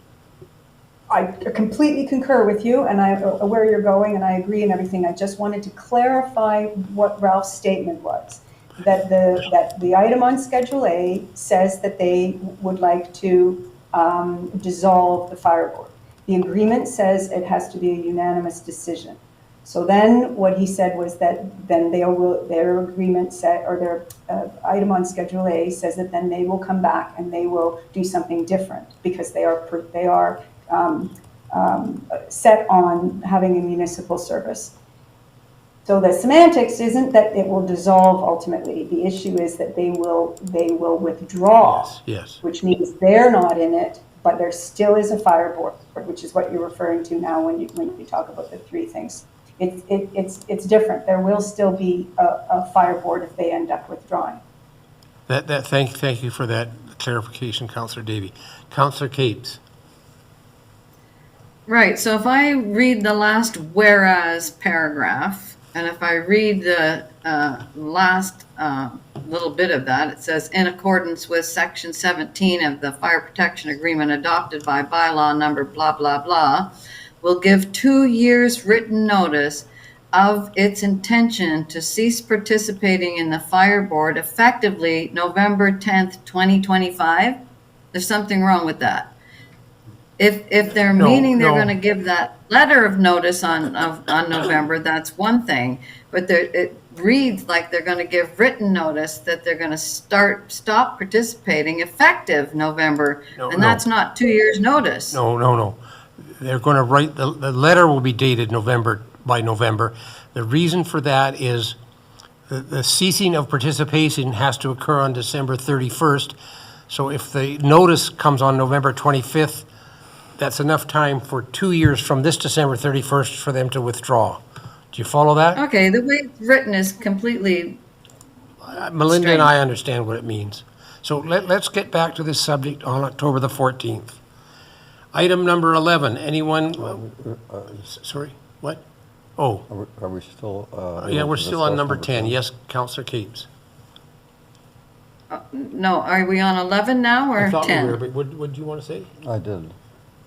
I completely concur with you, and I'm where you're going, and I agree and everything. I just wanted to clarify what Ralph's statement was. That the item on Schedule A says that they would like to dissolve the fire board. The agreement says it has to be a unanimous decision. So then what he said was that then their agreement said, or their item on Schedule A says that then they will come back and they will do something different, because they are set on having a municipal service. So the semantics isn't that it will dissolve ultimately. The issue is that they will withdraw. Yes. Which means they're not in it, but there still is a fire board, which is what you're referring to now when you talk about the 3 things. It's different. There will still be a fire board if they end up withdrawing. Thank you for that clarification, Councillor Davey. Councillor Capes. Right, so if I read the last whereas paragraph, and if I read the last little bit of that, it says, in accordance with Section 17 of the Fire Protection Agreement adopted by bylaw number blah, blah, blah, will give 2 years written notice of its intention to cease participating in the fire board effectively November 10th, 2025. There's something wrong with that. If they're meaning they're going to give that letter of notice on November, that's one thing. But it reads like they're going to give written notice that they're going to stop participating effective November, and that's not 2 years notice. No. They're going to write, the letter will be dated by November. The reason for that is the ceasing of participation has to occur on December 31st. So if the notice comes on November 25th, that's enough time for 2 years from this December 31st for them to withdraw. Do you follow that? Okay, the way it's written is completely Melinda strange. and I understand what it means. So let's get back to this subject on October the 14th. Item number 11, anyone, sorry, what? Oh, Are we still? yeah, we're still on number 10. 10? Yes, Councillor Capes. No, are we on 11 now or I thought 10? we were, but what do you want to say? I did.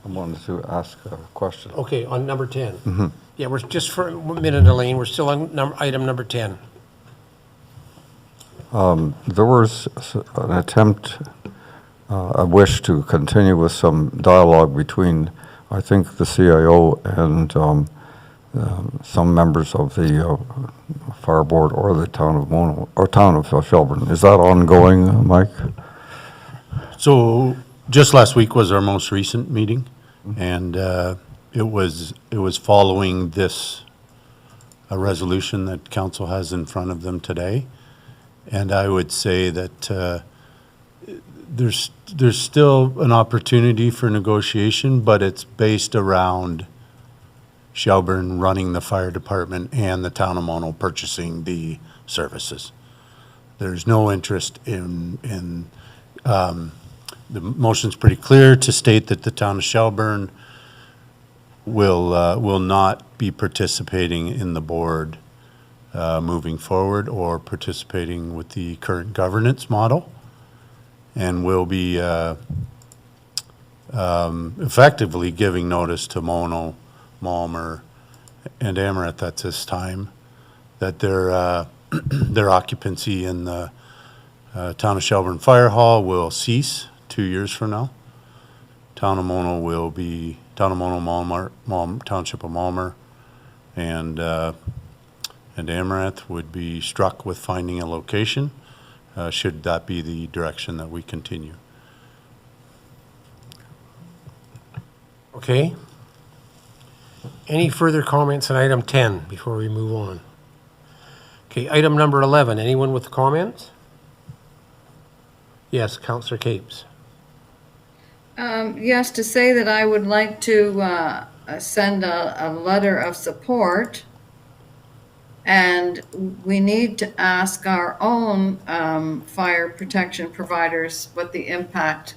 I wanted to ask a question. Okay, on number 10. Yeah, we're just for a minute, Elaine, we're still on item number 10. There was an attempt, a wish to continue with some dialogue between, I think, the CIO and some members of the fire board or the town of Mono, or town of Shelburne. Is that ongoing, Mike? So just last week was our most recent meeting, and it was following this a resolution that council has in front of them today. And I would say that there's still an opportunity for negotiation, but it's based around Shelburne running the fire department and the town of Mono purchasing the services. There's no interest in the motion's pretty clear to state that the town of Shelburne will not be participating in the board moving forward or participating with the current governance model, and will be effectively giving notice to Mono, Malmer, and Amaret at this time that their occupancy in the town of Shelburne Fire Hall will cease 2 years from now. Town of Mono will be Town of Mono, Malmer, Township of Malmer, and Amaranth would be struck with finding a location, should that be the direction that we continue. Okay. Any further comments on item 10 before we move on? Okay, item number 11, anyone with comments? Yes, Councillor Capes. Yes, to say that I would like to send a letter of support, and we need to ask our own fire protection providers what the impact,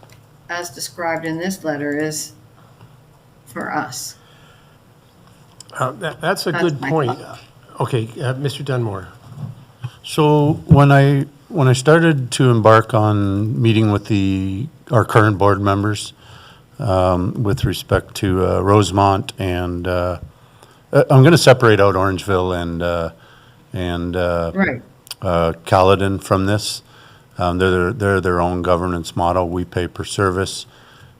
as described in this letter, is for us. That's a That's good my point. thought. Okay, Mr. Dunmore. So when I started to embark on meeting with our current board members with respect to Rosemont and I'm going to separate out Orangeville and Right. Caledon from this. They're their own governance model. We pay per service.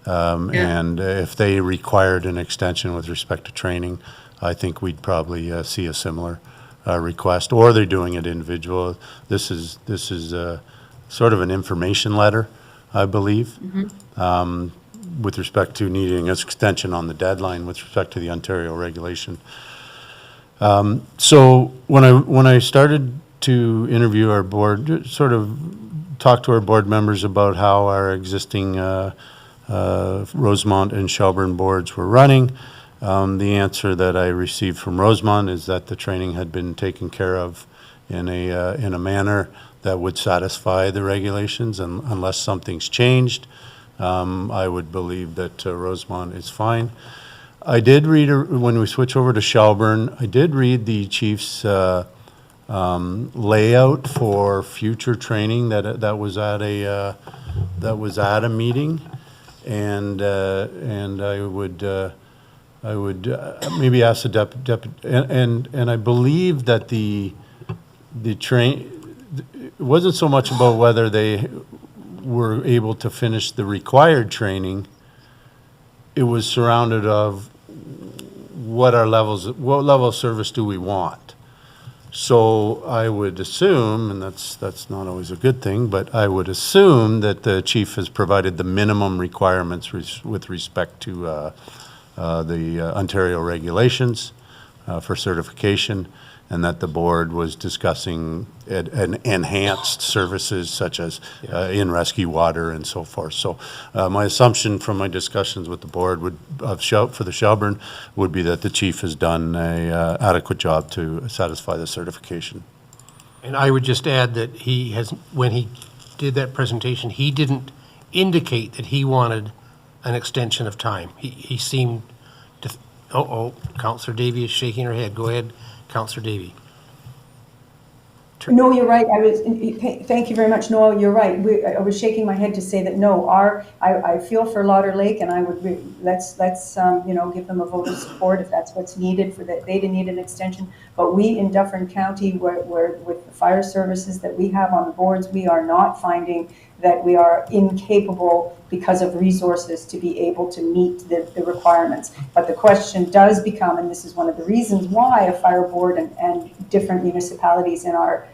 And if they required an extension with respect to training, I think we'd probably see a similar request, or they're doing it individual. This is sort of an information letter, I believe, with respect to needing an extension on the deadline with respect to the Ontario regulation. So when I started to interview our board, sort of talk to our board members about how our existing Rosemont and Shelburne boards were running, the answer that I received from Rosemont is that the training had been taken care of in a manner that would satisfy the regulations, and unless something's changed, I would believe that Rosemont is fine. I did read, when we switch over to Shelburne, I did read the chief's layout for future training that was at a meeting, and I would maybe ask the deputy, and I believe that the train, it wasn't so much about whether they were able to finish the required training. It was surrounded of what level of service do we want? So I would assume, and that's not always a good thing, but I would assume that the chief has provided the minimum requirements with respect to the Ontario regulations for certification, and that the board was discussing an enhanced services such as in rescue water and so forth. So my assumption from my discussions with the board for the Shelburne would be that the chief has done a adequate job to satisfy the certification. And I would just add that when he did that presentation, he didn't indicate that he wanted an extension of time. He seemed to, Councillor Davy is shaking her head. Go ahead, Councillor Davy. No, you're right. Thank you very much. No, you're right. I was shaking my head to say that no, I feel for Lauder Lake, and I would, let's give them a vote of support if that's what's needed for that. They didn't need an extension, but we in Dufferin County, where with the fire services that we have on the boards, we are not finding that we are incapable because of resources to be able to meet the requirements. But the question does become, and this is one of the reasons why a fire board and different municipalities in our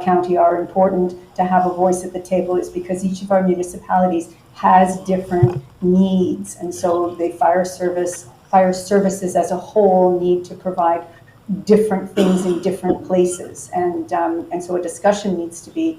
county are important to have a voice at the table, is because each of our municipalities has different needs. And so the fire services as a whole need to provide different things in different places. And so a discussion needs to be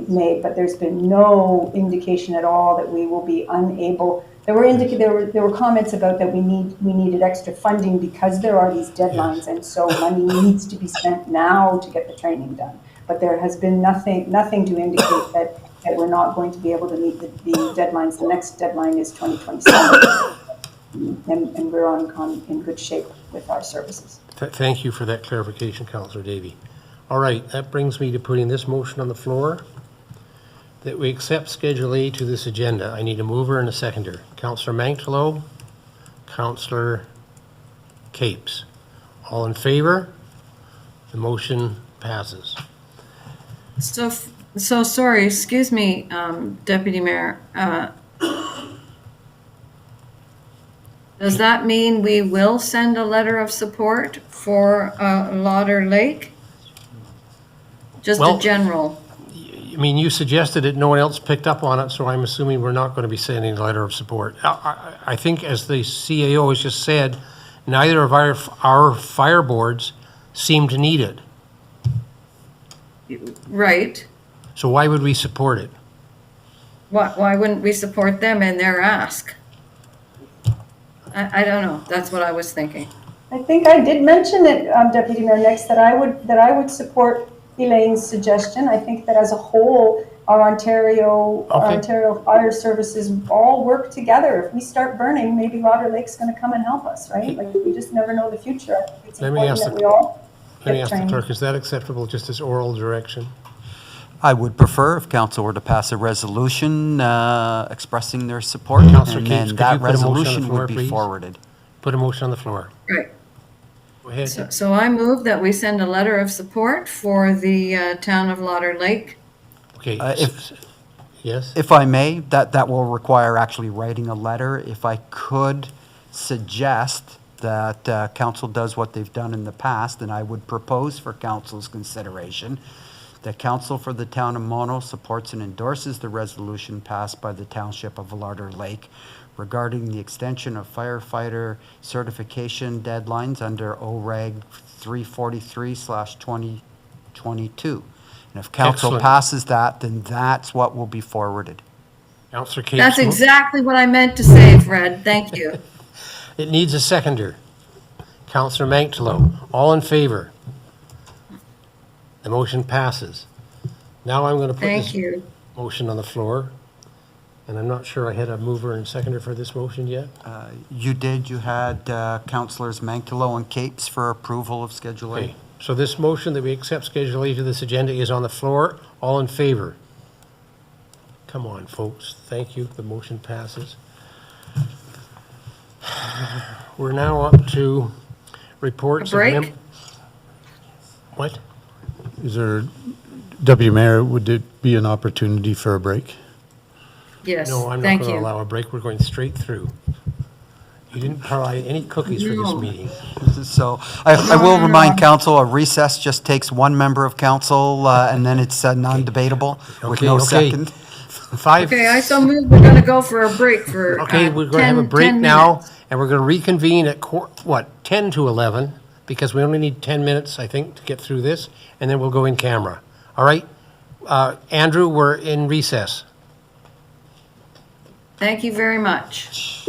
made, but there's been no indication at all that we will be unable. There were comments about that we needed extra funding because there are these deadlines, and so money needs to be spent now to get the training done. But there has been nothing to indicate that we're not going to be able to meet the deadlines. The next deadline is 2027, and we're in good shape with our services. Thank you for that clarification, Councillor Davey. All right, that brings me to putting this motion on the floor, that we accept Schedule A to this agenda. I need a mover and a seconder. Councillor Mangtalo, Councillor Capes. All in favor? The motion passes. So sorry, excuse me, Deputy Mayor. Does that mean we will send a letter of support for Lauder Lake? Just Well, a general. I mean, you suggested it, no one else picked up on it, so I'm assuming we're not going to be sending a letter of support. I think, as the CAO has just said, neither of our fire boards seem to need it. Right. So why would we support it? Why wouldn't we support them in their ask? I don't know. That's what I was thinking. I think I did mention it, Deputy Mayor Nix, that I would support Elaine's suggestion. I think that as a whole, our Ontario fire services all work together. If we start burning, maybe Lauder Lake's going to come and help us, right? Like, we just never know the future. I think it's important that we all Let me get ask the trained. clerk, is that acceptable, just as oral direction? I would prefer if council were to pass a resolution expressing their support, Councillor and Capes, then could you that put a motion on the resolution floor, would be please? forwarded. Put a motion on the floor. Right. Go ahead. So I move that we send a letter of support for the town of Lauder Lake. Okay. Yes? If I may, that will require actually writing a letter. If I could suggest that council does what they've done in the past, then I would propose for council's consideration that council for the town of Mono supports and endorses the resolution passed by the township of Lauder Lake regarding the extension of firefighter certification deadlines under OREG 343/2022. And if council Excellent. passes that, then that's what will be forwarded. Councillor Capes. That's exactly what I meant to say, Fred. Thank you. It needs a seconder. Councillor Mangtalo, all in favor? The motion passes. Now I'm going to put Thank this you. motion on the floor, and I'm not sure I had a mover and seconder for this motion yet. You did, you had councillors Mangtalo and Capes for approval of Schedule A. Okay, so this motion that we accept Schedule A to this agenda is on the floor. All in favor? Come on, folks. Thank you. The motion passes. We're now up to reports. A break? What? Is there, Deputy Mayor, would it be an opportunity for a break? Yes, No, I'm not thank going to you. allow a break. We're going straight through. You didn't provide any cookies for this No. meeting. So I will remind council, a recess just takes one member of council, and then it's non-debatable with no Okay. second. Okay, I so move we're going to go for a break for Okay, we're going to have a break now, and we're going to reconvene at, 10 to 11, because we only need 10 minutes, I think, to get through this, and then we'll go in camera. All right? Andrew, we're in recess. Thank you very much.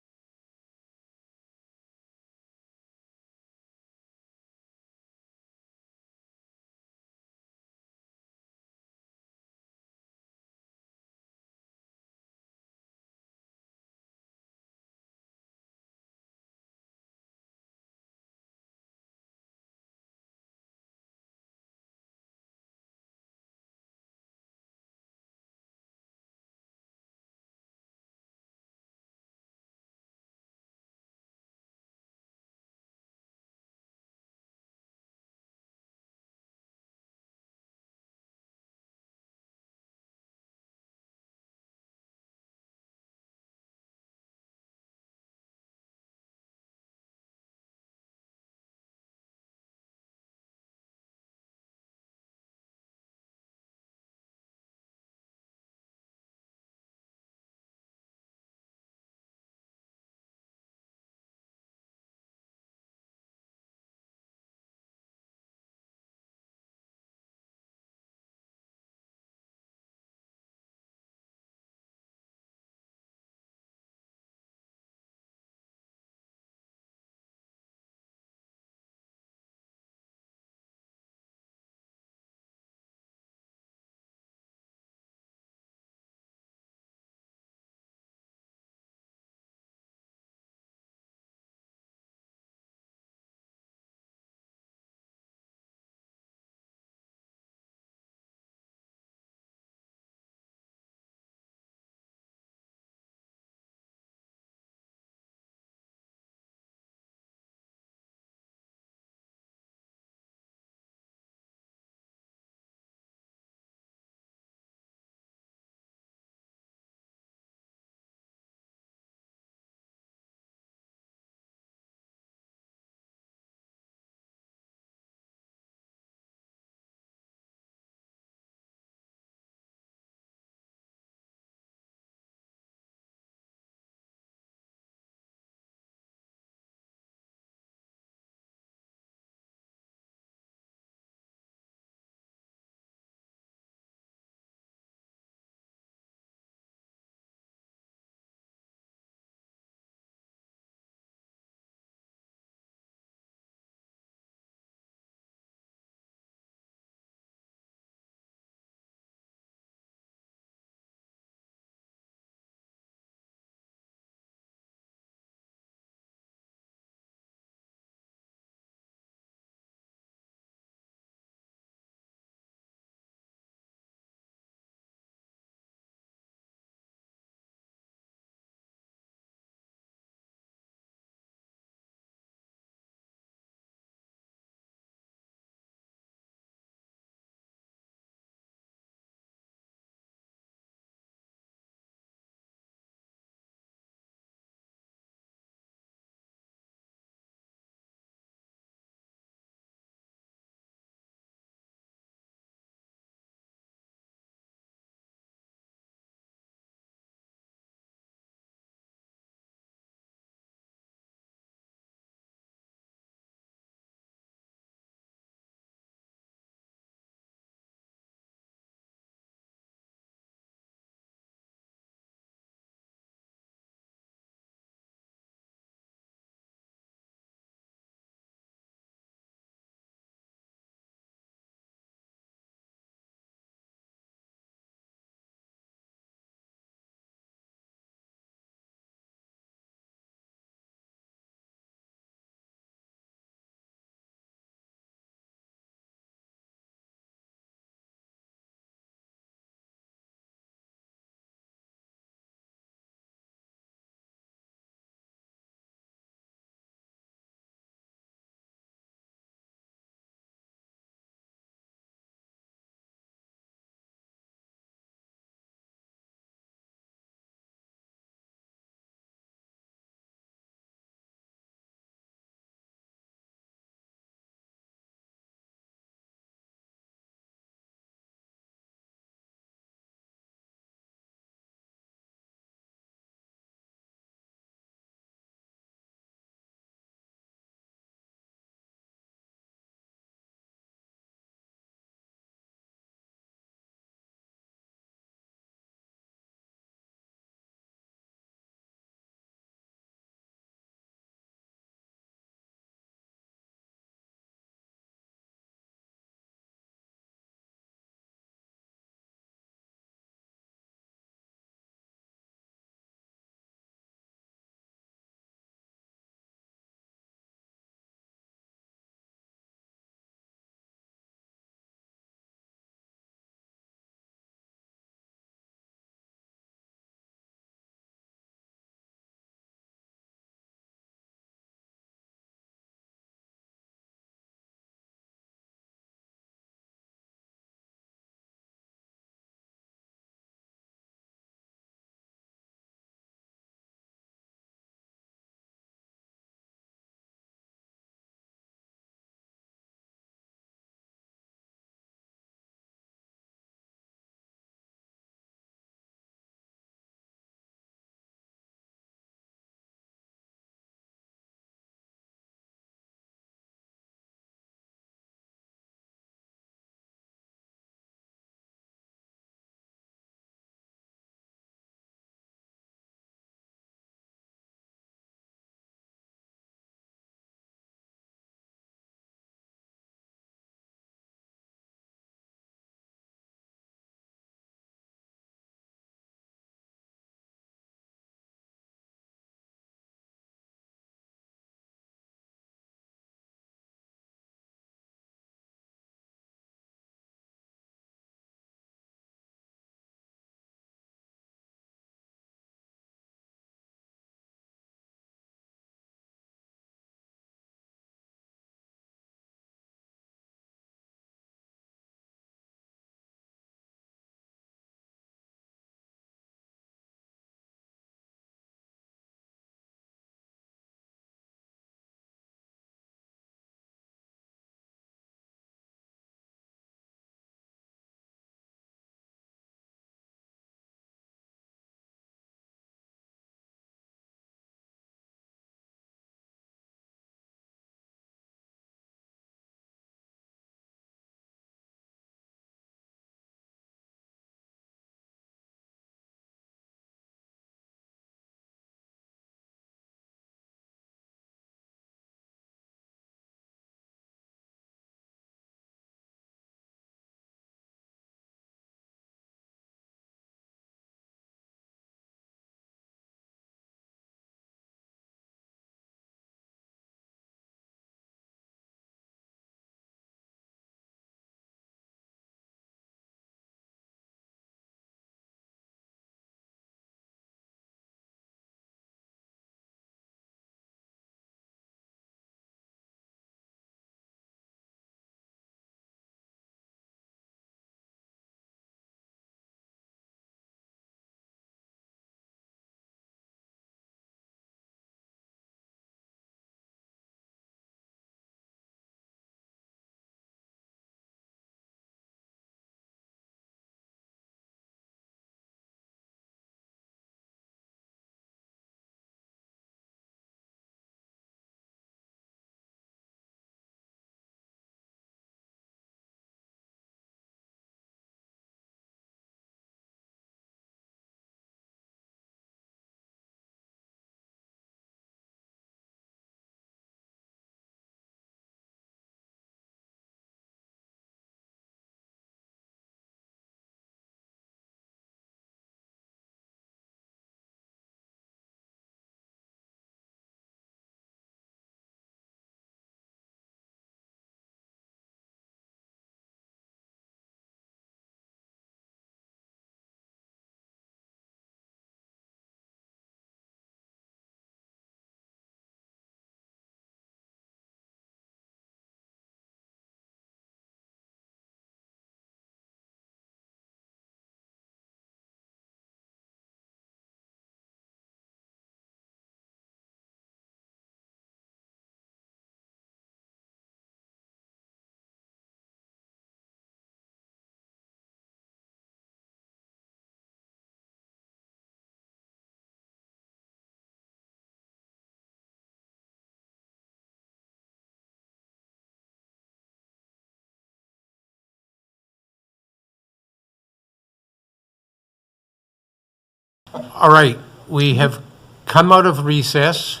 All right, we have come out of recess.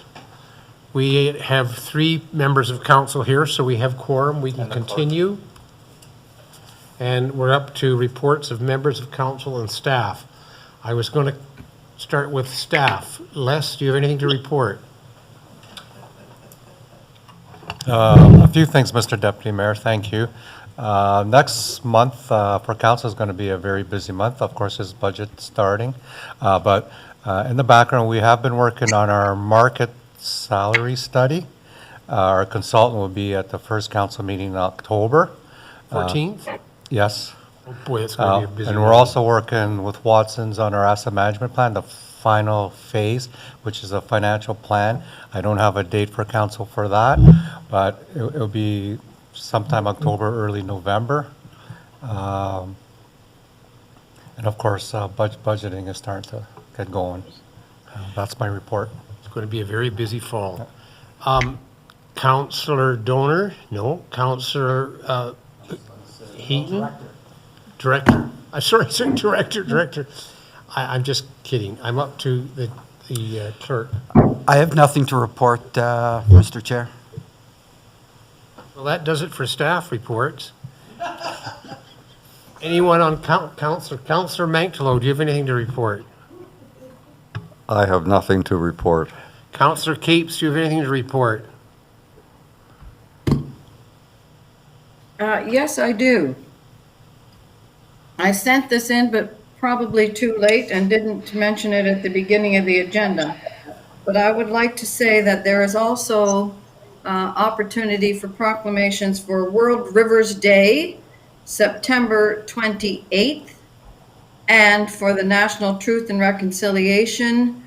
We have 3 members of council here, so we have quorum. We can continue. And we're up to reports of members of council and staff. I was going to start with staff. Les, do you have anything to report? A few things, Mr. Deputy Mayor, thank you. Next month for council is going to be a very busy month. Of course, there's budget starting. But in the background, we have been working on our market salary study. Our consultant will be at the first council meeting in October. 14th? Yes. Oh, boy, it's going to be a busy And we're month. also working with Watson's on our asset management plan, the final phase, which is a financial plan. I don't have a date for council for that, but it'll be sometime October, early November. And of course, budgeting is starting to get going. That's my report. It's going to be a very busy fall. Councillor Donor? No. Councillor Heaton? Director. I'm sorry, I said director. I'm just kidding. I'm up to the clerk. I have nothing to report, Mr. Chair. Well, that does it for staff reports. Anyone on Councillor Mangtalo, do you have anything to report? I have nothing to report. Councillor Capes, do you have anything to report? Yes, I do. I sent this in, but probably too late and didn't mention it at the beginning of the agenda. But I would like to say that there is also opportunity for proclamations for World Rivers Day, September 28th, and for the National Truth and Reconciliation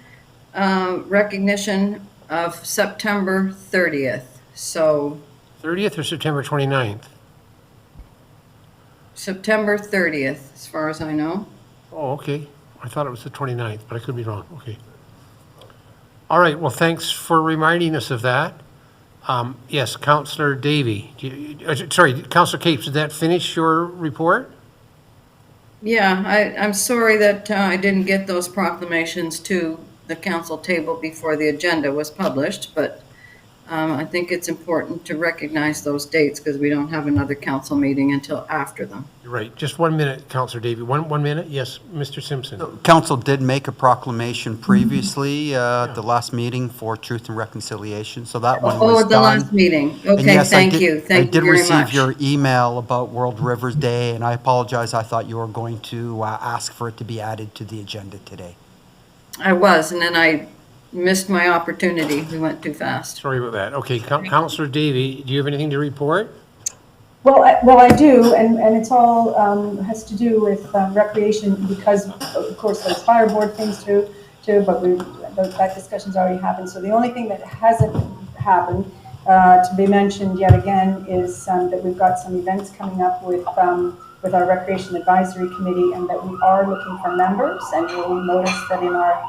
recognition of September 30th. So 30th or September 29th? September 30th, as far as I know. Oh, okay. I thought it was the 29th, but I could be wrong. Okay. All right, well, thanks for reminding us of that. Yes, Councillor Davey. Sorry, Councillor Capes, did that finish your report? Yeah, I'm sorry that I didn't get those proclamations to the council table before the agenda was published, but I think it's important to recognize those dates because we don't have another council meeting until after them. You're right. Just 1 minute, Councillor Davey. One minute? Yes, Mr. Simpson. Council did make a proclamation previously at the last meeting for Truth and Reconciliation, so that one was Oh, the done. last meeting. And Okay, yes, thank you. Thank you very I did much. receive your email about World Rivers Day, and I apologize. I thought you were going to ask for it to be added to the agenda today. I was, and then I missed my opportunity. We went too fast. Sorry about that. Okay, Councillor Davey, do you have anything to report? Well, I do, and it's all has to do with recreation because, of course, there's fire board things too. But that discussion's already happened. So the only thing that hasn't happened to be mentioned yet again is that we've got some events coming up with our Recreation Advisory Committee, and that we are looking for members. And you'll notice that in our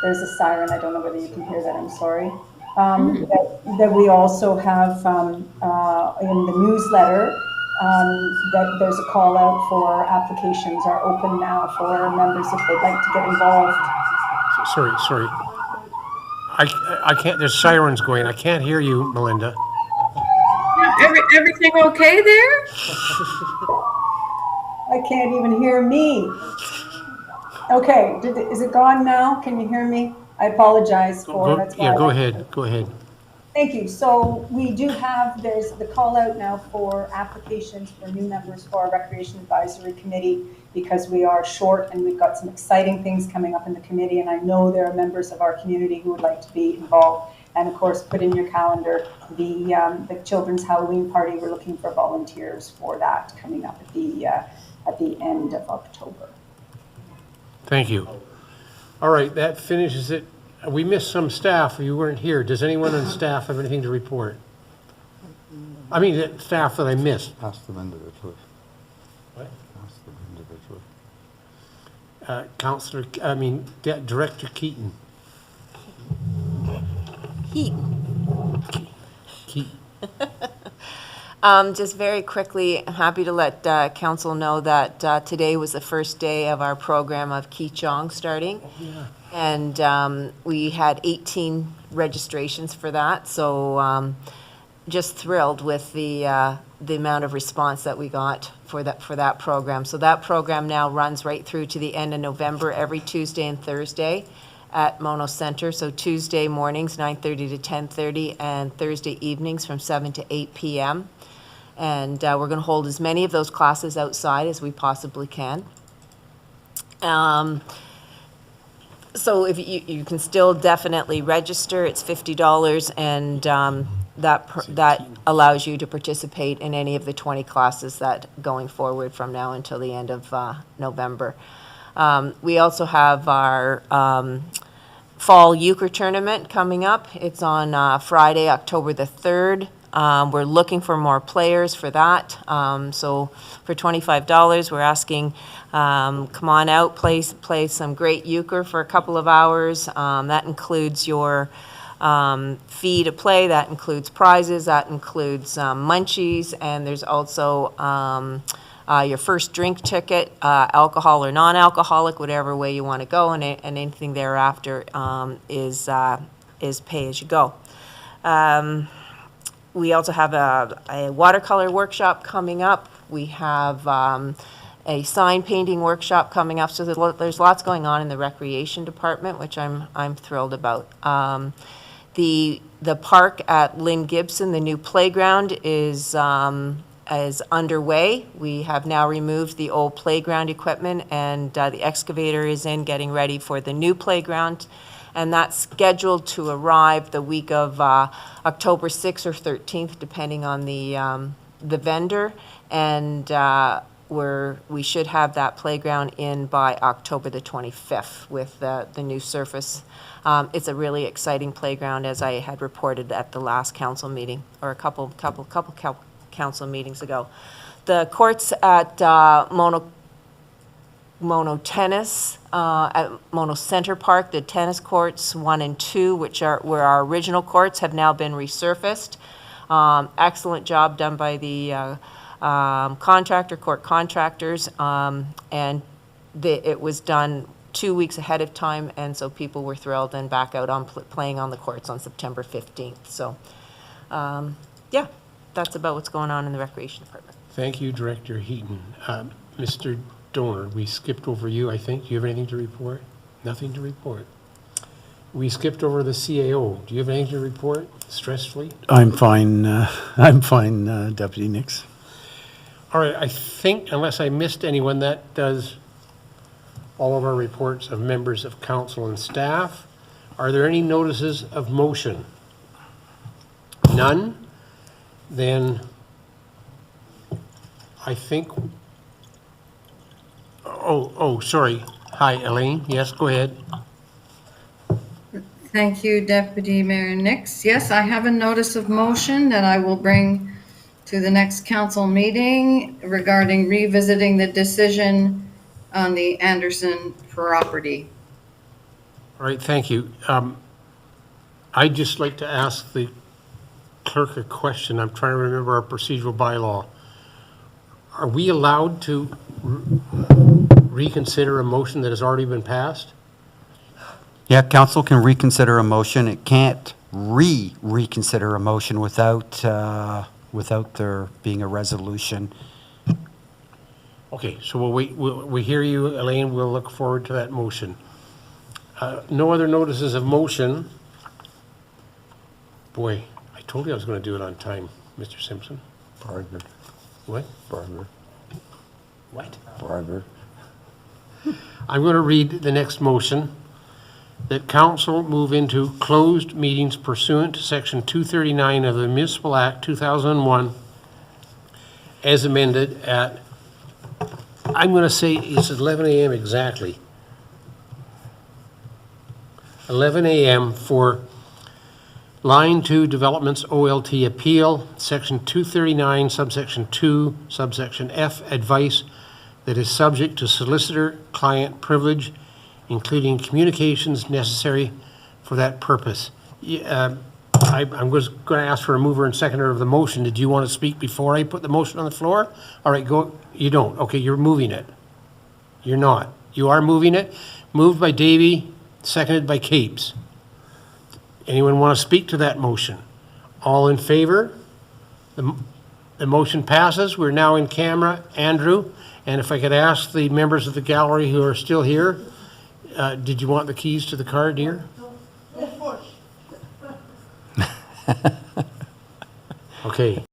there's a siren. I don't know whether you can hear that. I'm sorry. That we also have in the newsletter that there's a call out for applications are open now for members if they'd like to get involved. Sorry. I can't, there's sirens going. I can't hear you, Melinda. Everything okay there? I can't even hear me. Okay, is it gone now? Can you hear me? I apologize for that's why. Yeah, go ahead. Thank you. So we do have, there's the call out now for applications for new members for our Recreation Advisory Committee because we are short and we've got some exciting things coming up in the committee, and I know there are members of our community who would like to be involved. And of course, put in your calendar the children's Halloween party. We're looking for volunteers for that coming up at the end of October. Thank you. All right, that finishes it. We missed some staff. You weren't here. Does anyone on staff have anything to report? I mean, the staff that I missed. Ask them individually. What? Ask them individually. Director Keaton. Heat. Keaton. Just very quickly, I'm happy to let council know that today was the first day of our program of Kichong starting. And we had 18 registrations for that, so just thrilled with the amount of response that we got for that program. So that program now runs right through to the end of November, every Tuesday and Thursday at Mono Center. So Tuesday mornings, 9:30 to 10:30, and Thursday evenings from 7 to 8 p.m. And we're going to hold as many of those classes outside as we possibly can. So if you can still definitely register, it's $50, and that allows you to participate in any of the 20 classes that going forward from now until the end of November. We also have our fall euchre tournament coming up. It's on Friday, October the 3rd. We're looking for more players for that. So for $25, we're asking, come on out, play some great euchre for a couple of hours. That includes your fee to play, that includes prizes, that includes munchies, and there's also your first drink ticket, alcohol or non-alcoholic, whatever way you want to go, and anything thereafter is pay as you go. We also have a watercolor workshop coming up. We have a sign painting workshop coming up. So there's lots going on in the recreation department, which I'm thrilled about. The park at Lynn Gibson, the new playground, is underway. We have now removed the old playground equipment, and the excavator is in getting ready for the new playground. And that's scheduled to arrive the week of October 6th or 13th, depending on the vendor. And we should have that playground in by October the 25th with the new surface. It's a really exciting playground, as I had reported at the last council meeting, or a couple council meetings ago. The courts at Mono Tennis, at Mono Center Park, the tennis courts 1 and 2, which were our original courts, have now been resurfaced. Excellent job done by the court contractors, and it was done 2 weeks ahead of time, and so people were thrilled and back out on playing on the courts on September 15th. So, yeah, that's about what's going on in the recreation department. Thank you, Director Heaton. Mr. Donor, we skipped over you, I think. Do you have anything to report? Nothing to report. We skipped over the CAO. Do you have anything to report? Stress-free? I'm fine, Deputy Nix. All right, I think, unless I missed anyone, that does all of our reports of members of council and staff. Are there any notices of motion? None? Then I think, sorry. Hi, Elaine. Yes, go ahead. Thank you, Deputy Mayor Nix. Yes, I have a notice of motion that I will bring to the next council meeting regarding revisiting the decision on the Anderson property. All right, thank you. I'd just like to ask the clerk a question. I'm trying to remember our procedural bylaw. Are we allowed to reconsider a motion that has already been passed? Yeah, council can reconsider a motion. It can't reconsider a motion without there being a resolution. Okay, so we'll wait. We hear you, Elaine. We'll look forward to that motion. No other notices of motion. Boy, I told you I was going to do it on time, Mr. Simpson. Barber. What? Barber. What? Barber. I'm going to read the next motion. That council move into closed meetings pursuant to Section 239 of the Municipal Act 2001 as amended at, I'm going to say it's 11 a.m. exactly. 11 a.m. for Line 2 Developments OLT Appeal, Section 239, Subsection 2, Subsection F, Advice that is subject to solicitor-client privilege, including communications necessary for that purpose. I'm just going to ask for a mover and seconder of the motion. Did you want to speak before I put the motion on the floor? All right, go. You don't. Okay, you're moving it. You're not. You are moving it. Moved by Davy, seconded by Capes. Anyone want to speak to that motion? All in favor? The motion passes. We're now in camera. Andrew, and if I could ask the members of the gallery who are still here, did you want the keys to the car, dear? Okay.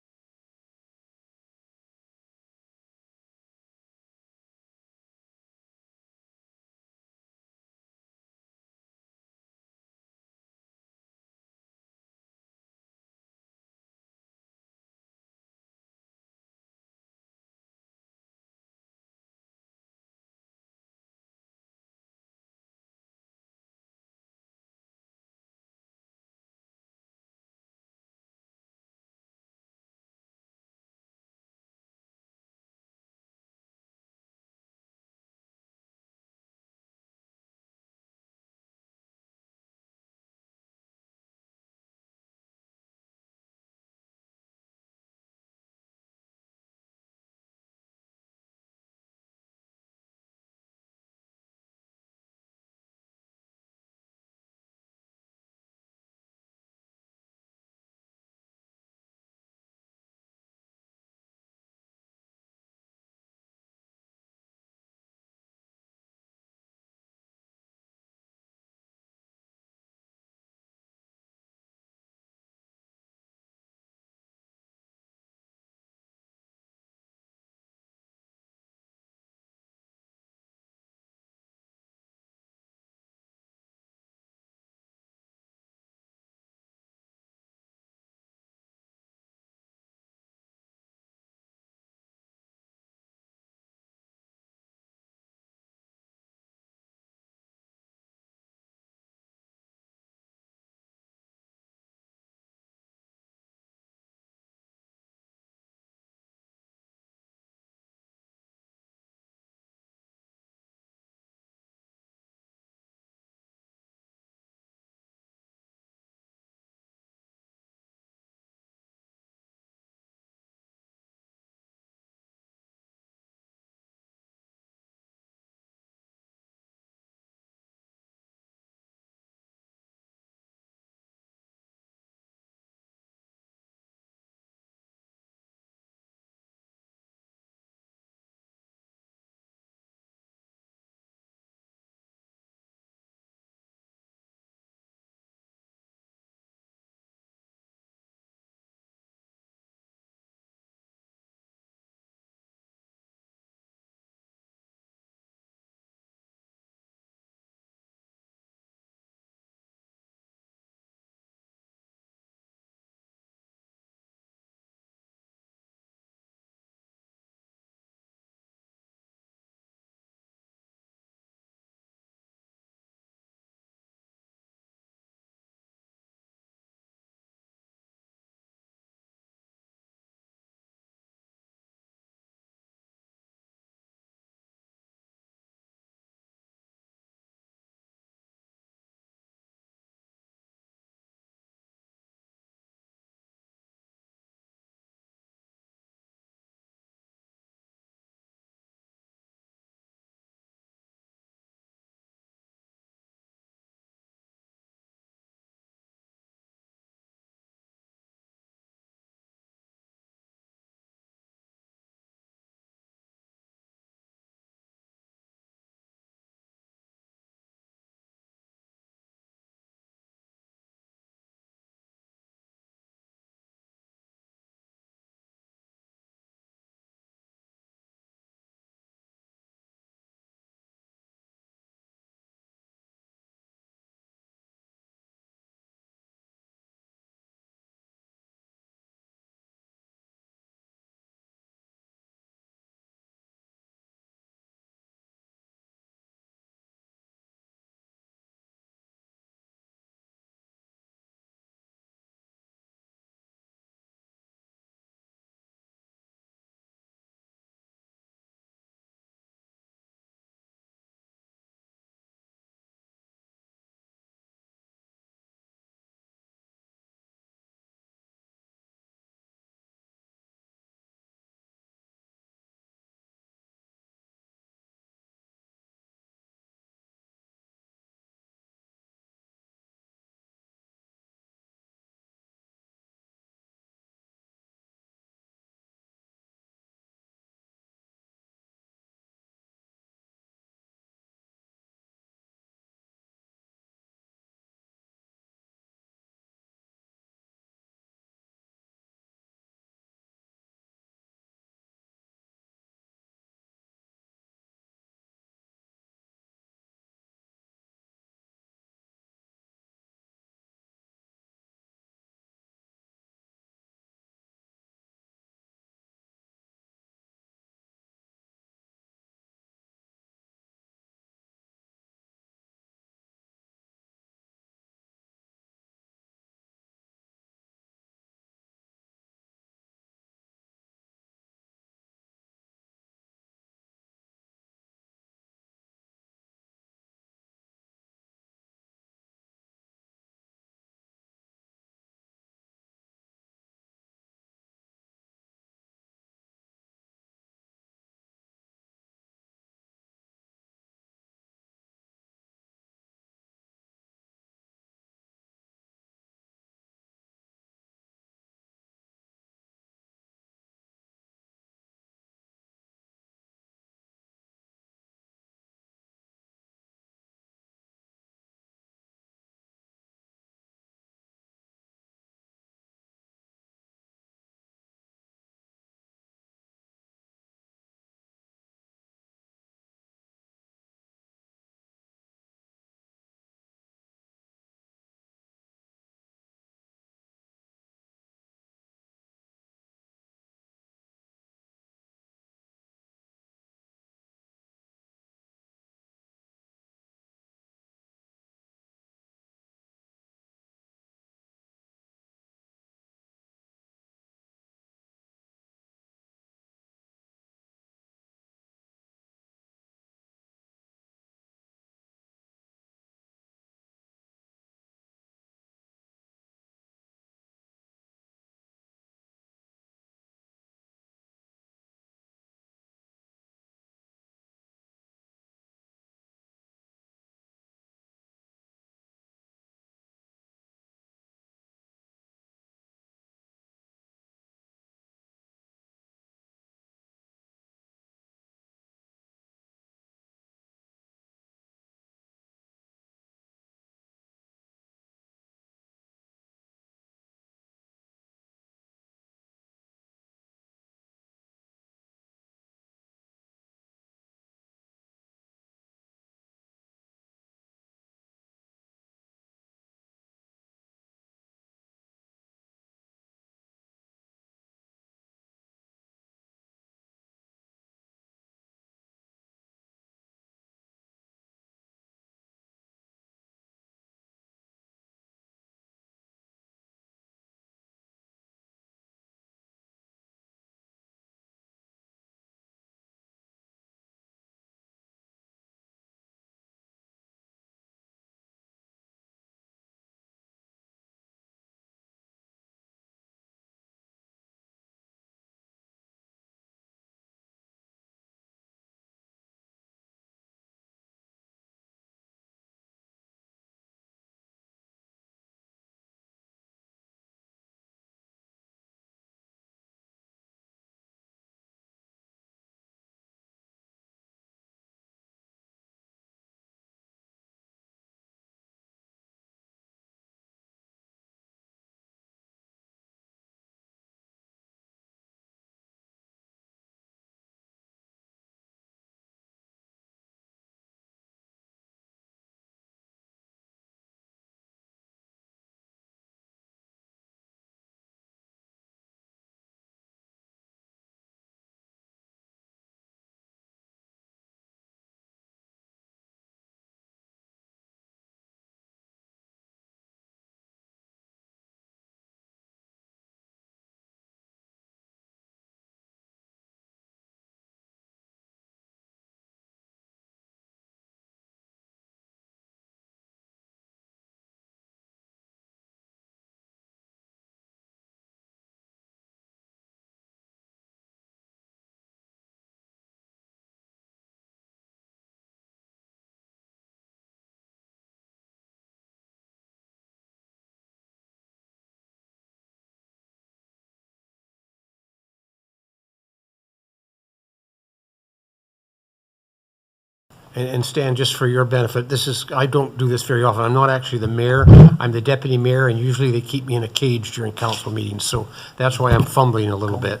And Stan, just for your benefit, this is, I don't do this very often. I'm not actually the mayor. I'm the deputy mayor, and usually they keep me in a cage during council meetings, so that's why I'm fumbling a little bit.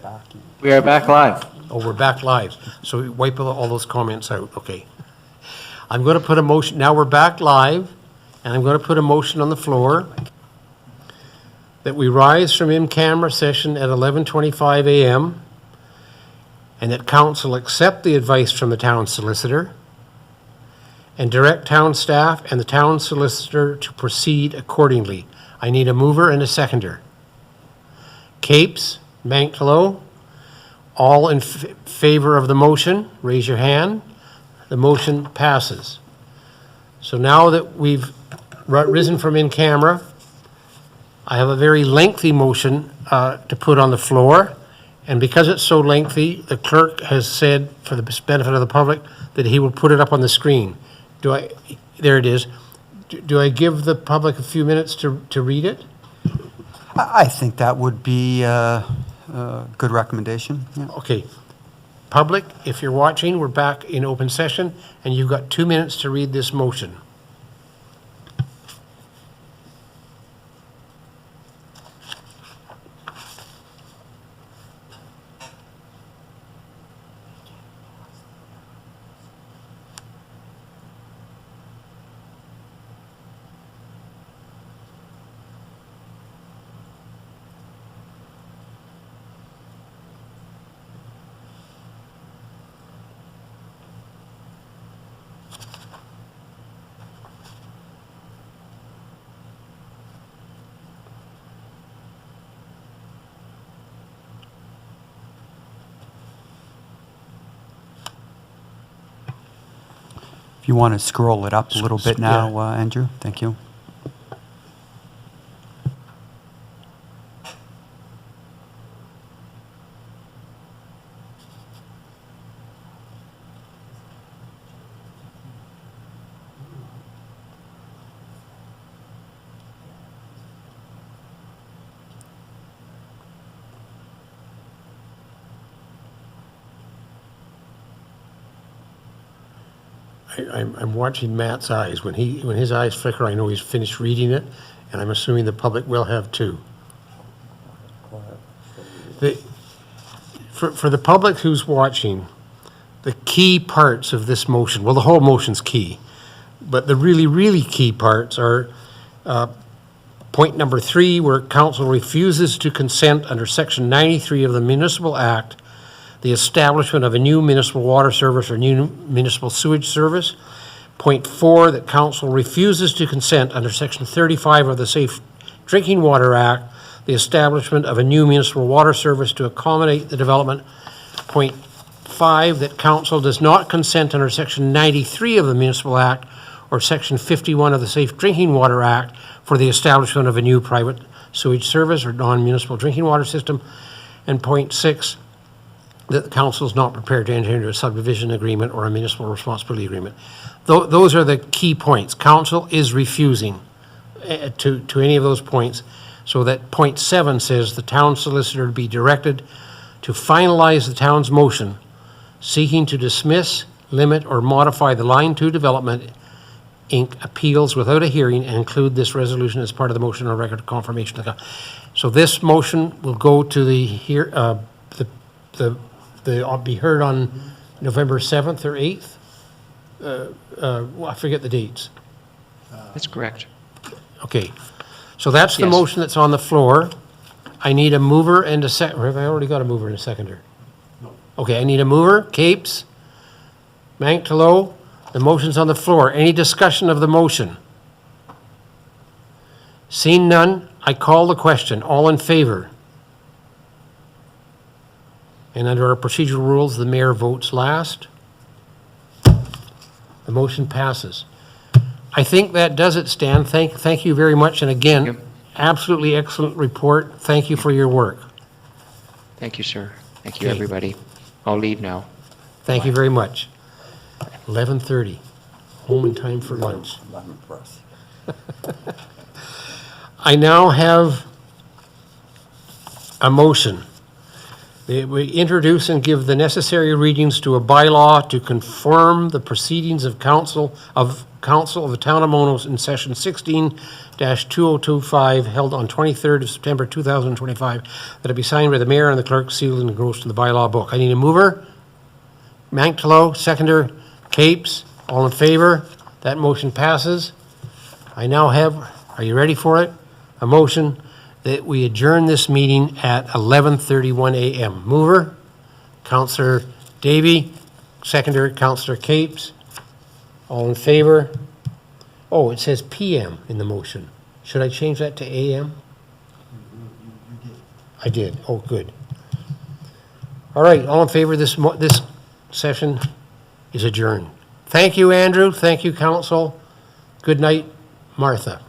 We are back live. Oh, we're back live, so wipe all those comments out, okay. I'm going to put a motion, now we're back live, and I'm going to put a motion on the floor that we rise from in-camera session at 11:25 a.m., and that council accept the advice from the town solicitor and direct town staff and the town solicitor to proceed accordingly. I need a mover and a seconder. Capes, Manklow, all in favor of the motion, raise your hand. The motion passes. So now that we've risen from in camera, I have a very lengthy motion to put on the floor. And because it's so lengthy, the clerk has said, for the benefit of the public, that he will put it up on the screen. There it is. Do I give the public a few minutes to read it? I think that would be a good recommendation. Yeah. Okay. Public, if you're watching, we're back in open session, and you've got 2 minutes to read this motion. If you want to scroll it up a little bit now, Andrew, thank you. I'm watching Matt's eyes. When his eyes flicker, I know he's finished reading it, and I'm assuming the public will have too. For the public who's watching, the key parts of this motion, well, the whole motion's key, but the really, really key parts are point number 3, where council refuses to consent under section 93 of the Municipal Act the establishment of a new municipal water service or new municipal sewage service. Point 4, that council refuses to consent under section 35 of the Safe Drinking Water Act, the establishment of a new municipal water service to accommodate the development. Point 5, that council does not consent under section 93 of the Municipal Act or section 51 of the Safe Drinking Water Act for the establishment of a new private sewage service or non-municipal drinking water system. And point 6, that the council is not prepared to enter into a subdivision agreement or a municipal responsibility agreement. Those are the key points. Council is refusing to any of those points, so that point 7 says the town solicitor be directed to finalize the town's motion seeking to dismiss, limit, or modify the Line 2 Development Inc. appeals without a hearing and include this resolution as part of the motion or record of confirmation. So this motion will go to be heard on November 7th or 8th. I forget the dates. That's correct. Okay, so that's the Yes. motion that's on the floor. I need a mover and a sec, or have I already got a mover and a seconder? No. Okay, I need a mover, Capes, Manklow, the motion's on the floor. Any discussion of the motion? Seeing none, I call the question. All in favor? And under our procedural rules, the mayor votes last. The motion passes. I think that does it, Stan. Thank you very much. And again, Yep. absolutely excellent report. Thank you for your work. Thank you, sir. Thank you, Okay. everybody. I'll leave now. Thank you very much. 11:30, home in time for lunch. I'm impressed. I now have a motion We introduce and give the necessary readings to a bylaw to confirm the proceedings of council of the Town of Monos in session 16-2025 held on 23rd of September 2025, that it be signed by the mayor and the clerk, sealed and engrossed in the bylaw book. I need a mover. Mantalo, seconder, Capes, all in favor? That motion passes. I now have, are you ready for it? A motion that we adjourn this meeting at 11:31 a.m. Mover, Councillor Davy, seconder, Councillor Capes. All in favor? Oh, it says PM in the motion. Should I change that to AM? I did. Oh, good. All right, all in favor, this session is adjourned. Thank you, Andrew. Thank you, council. Good night, Martha.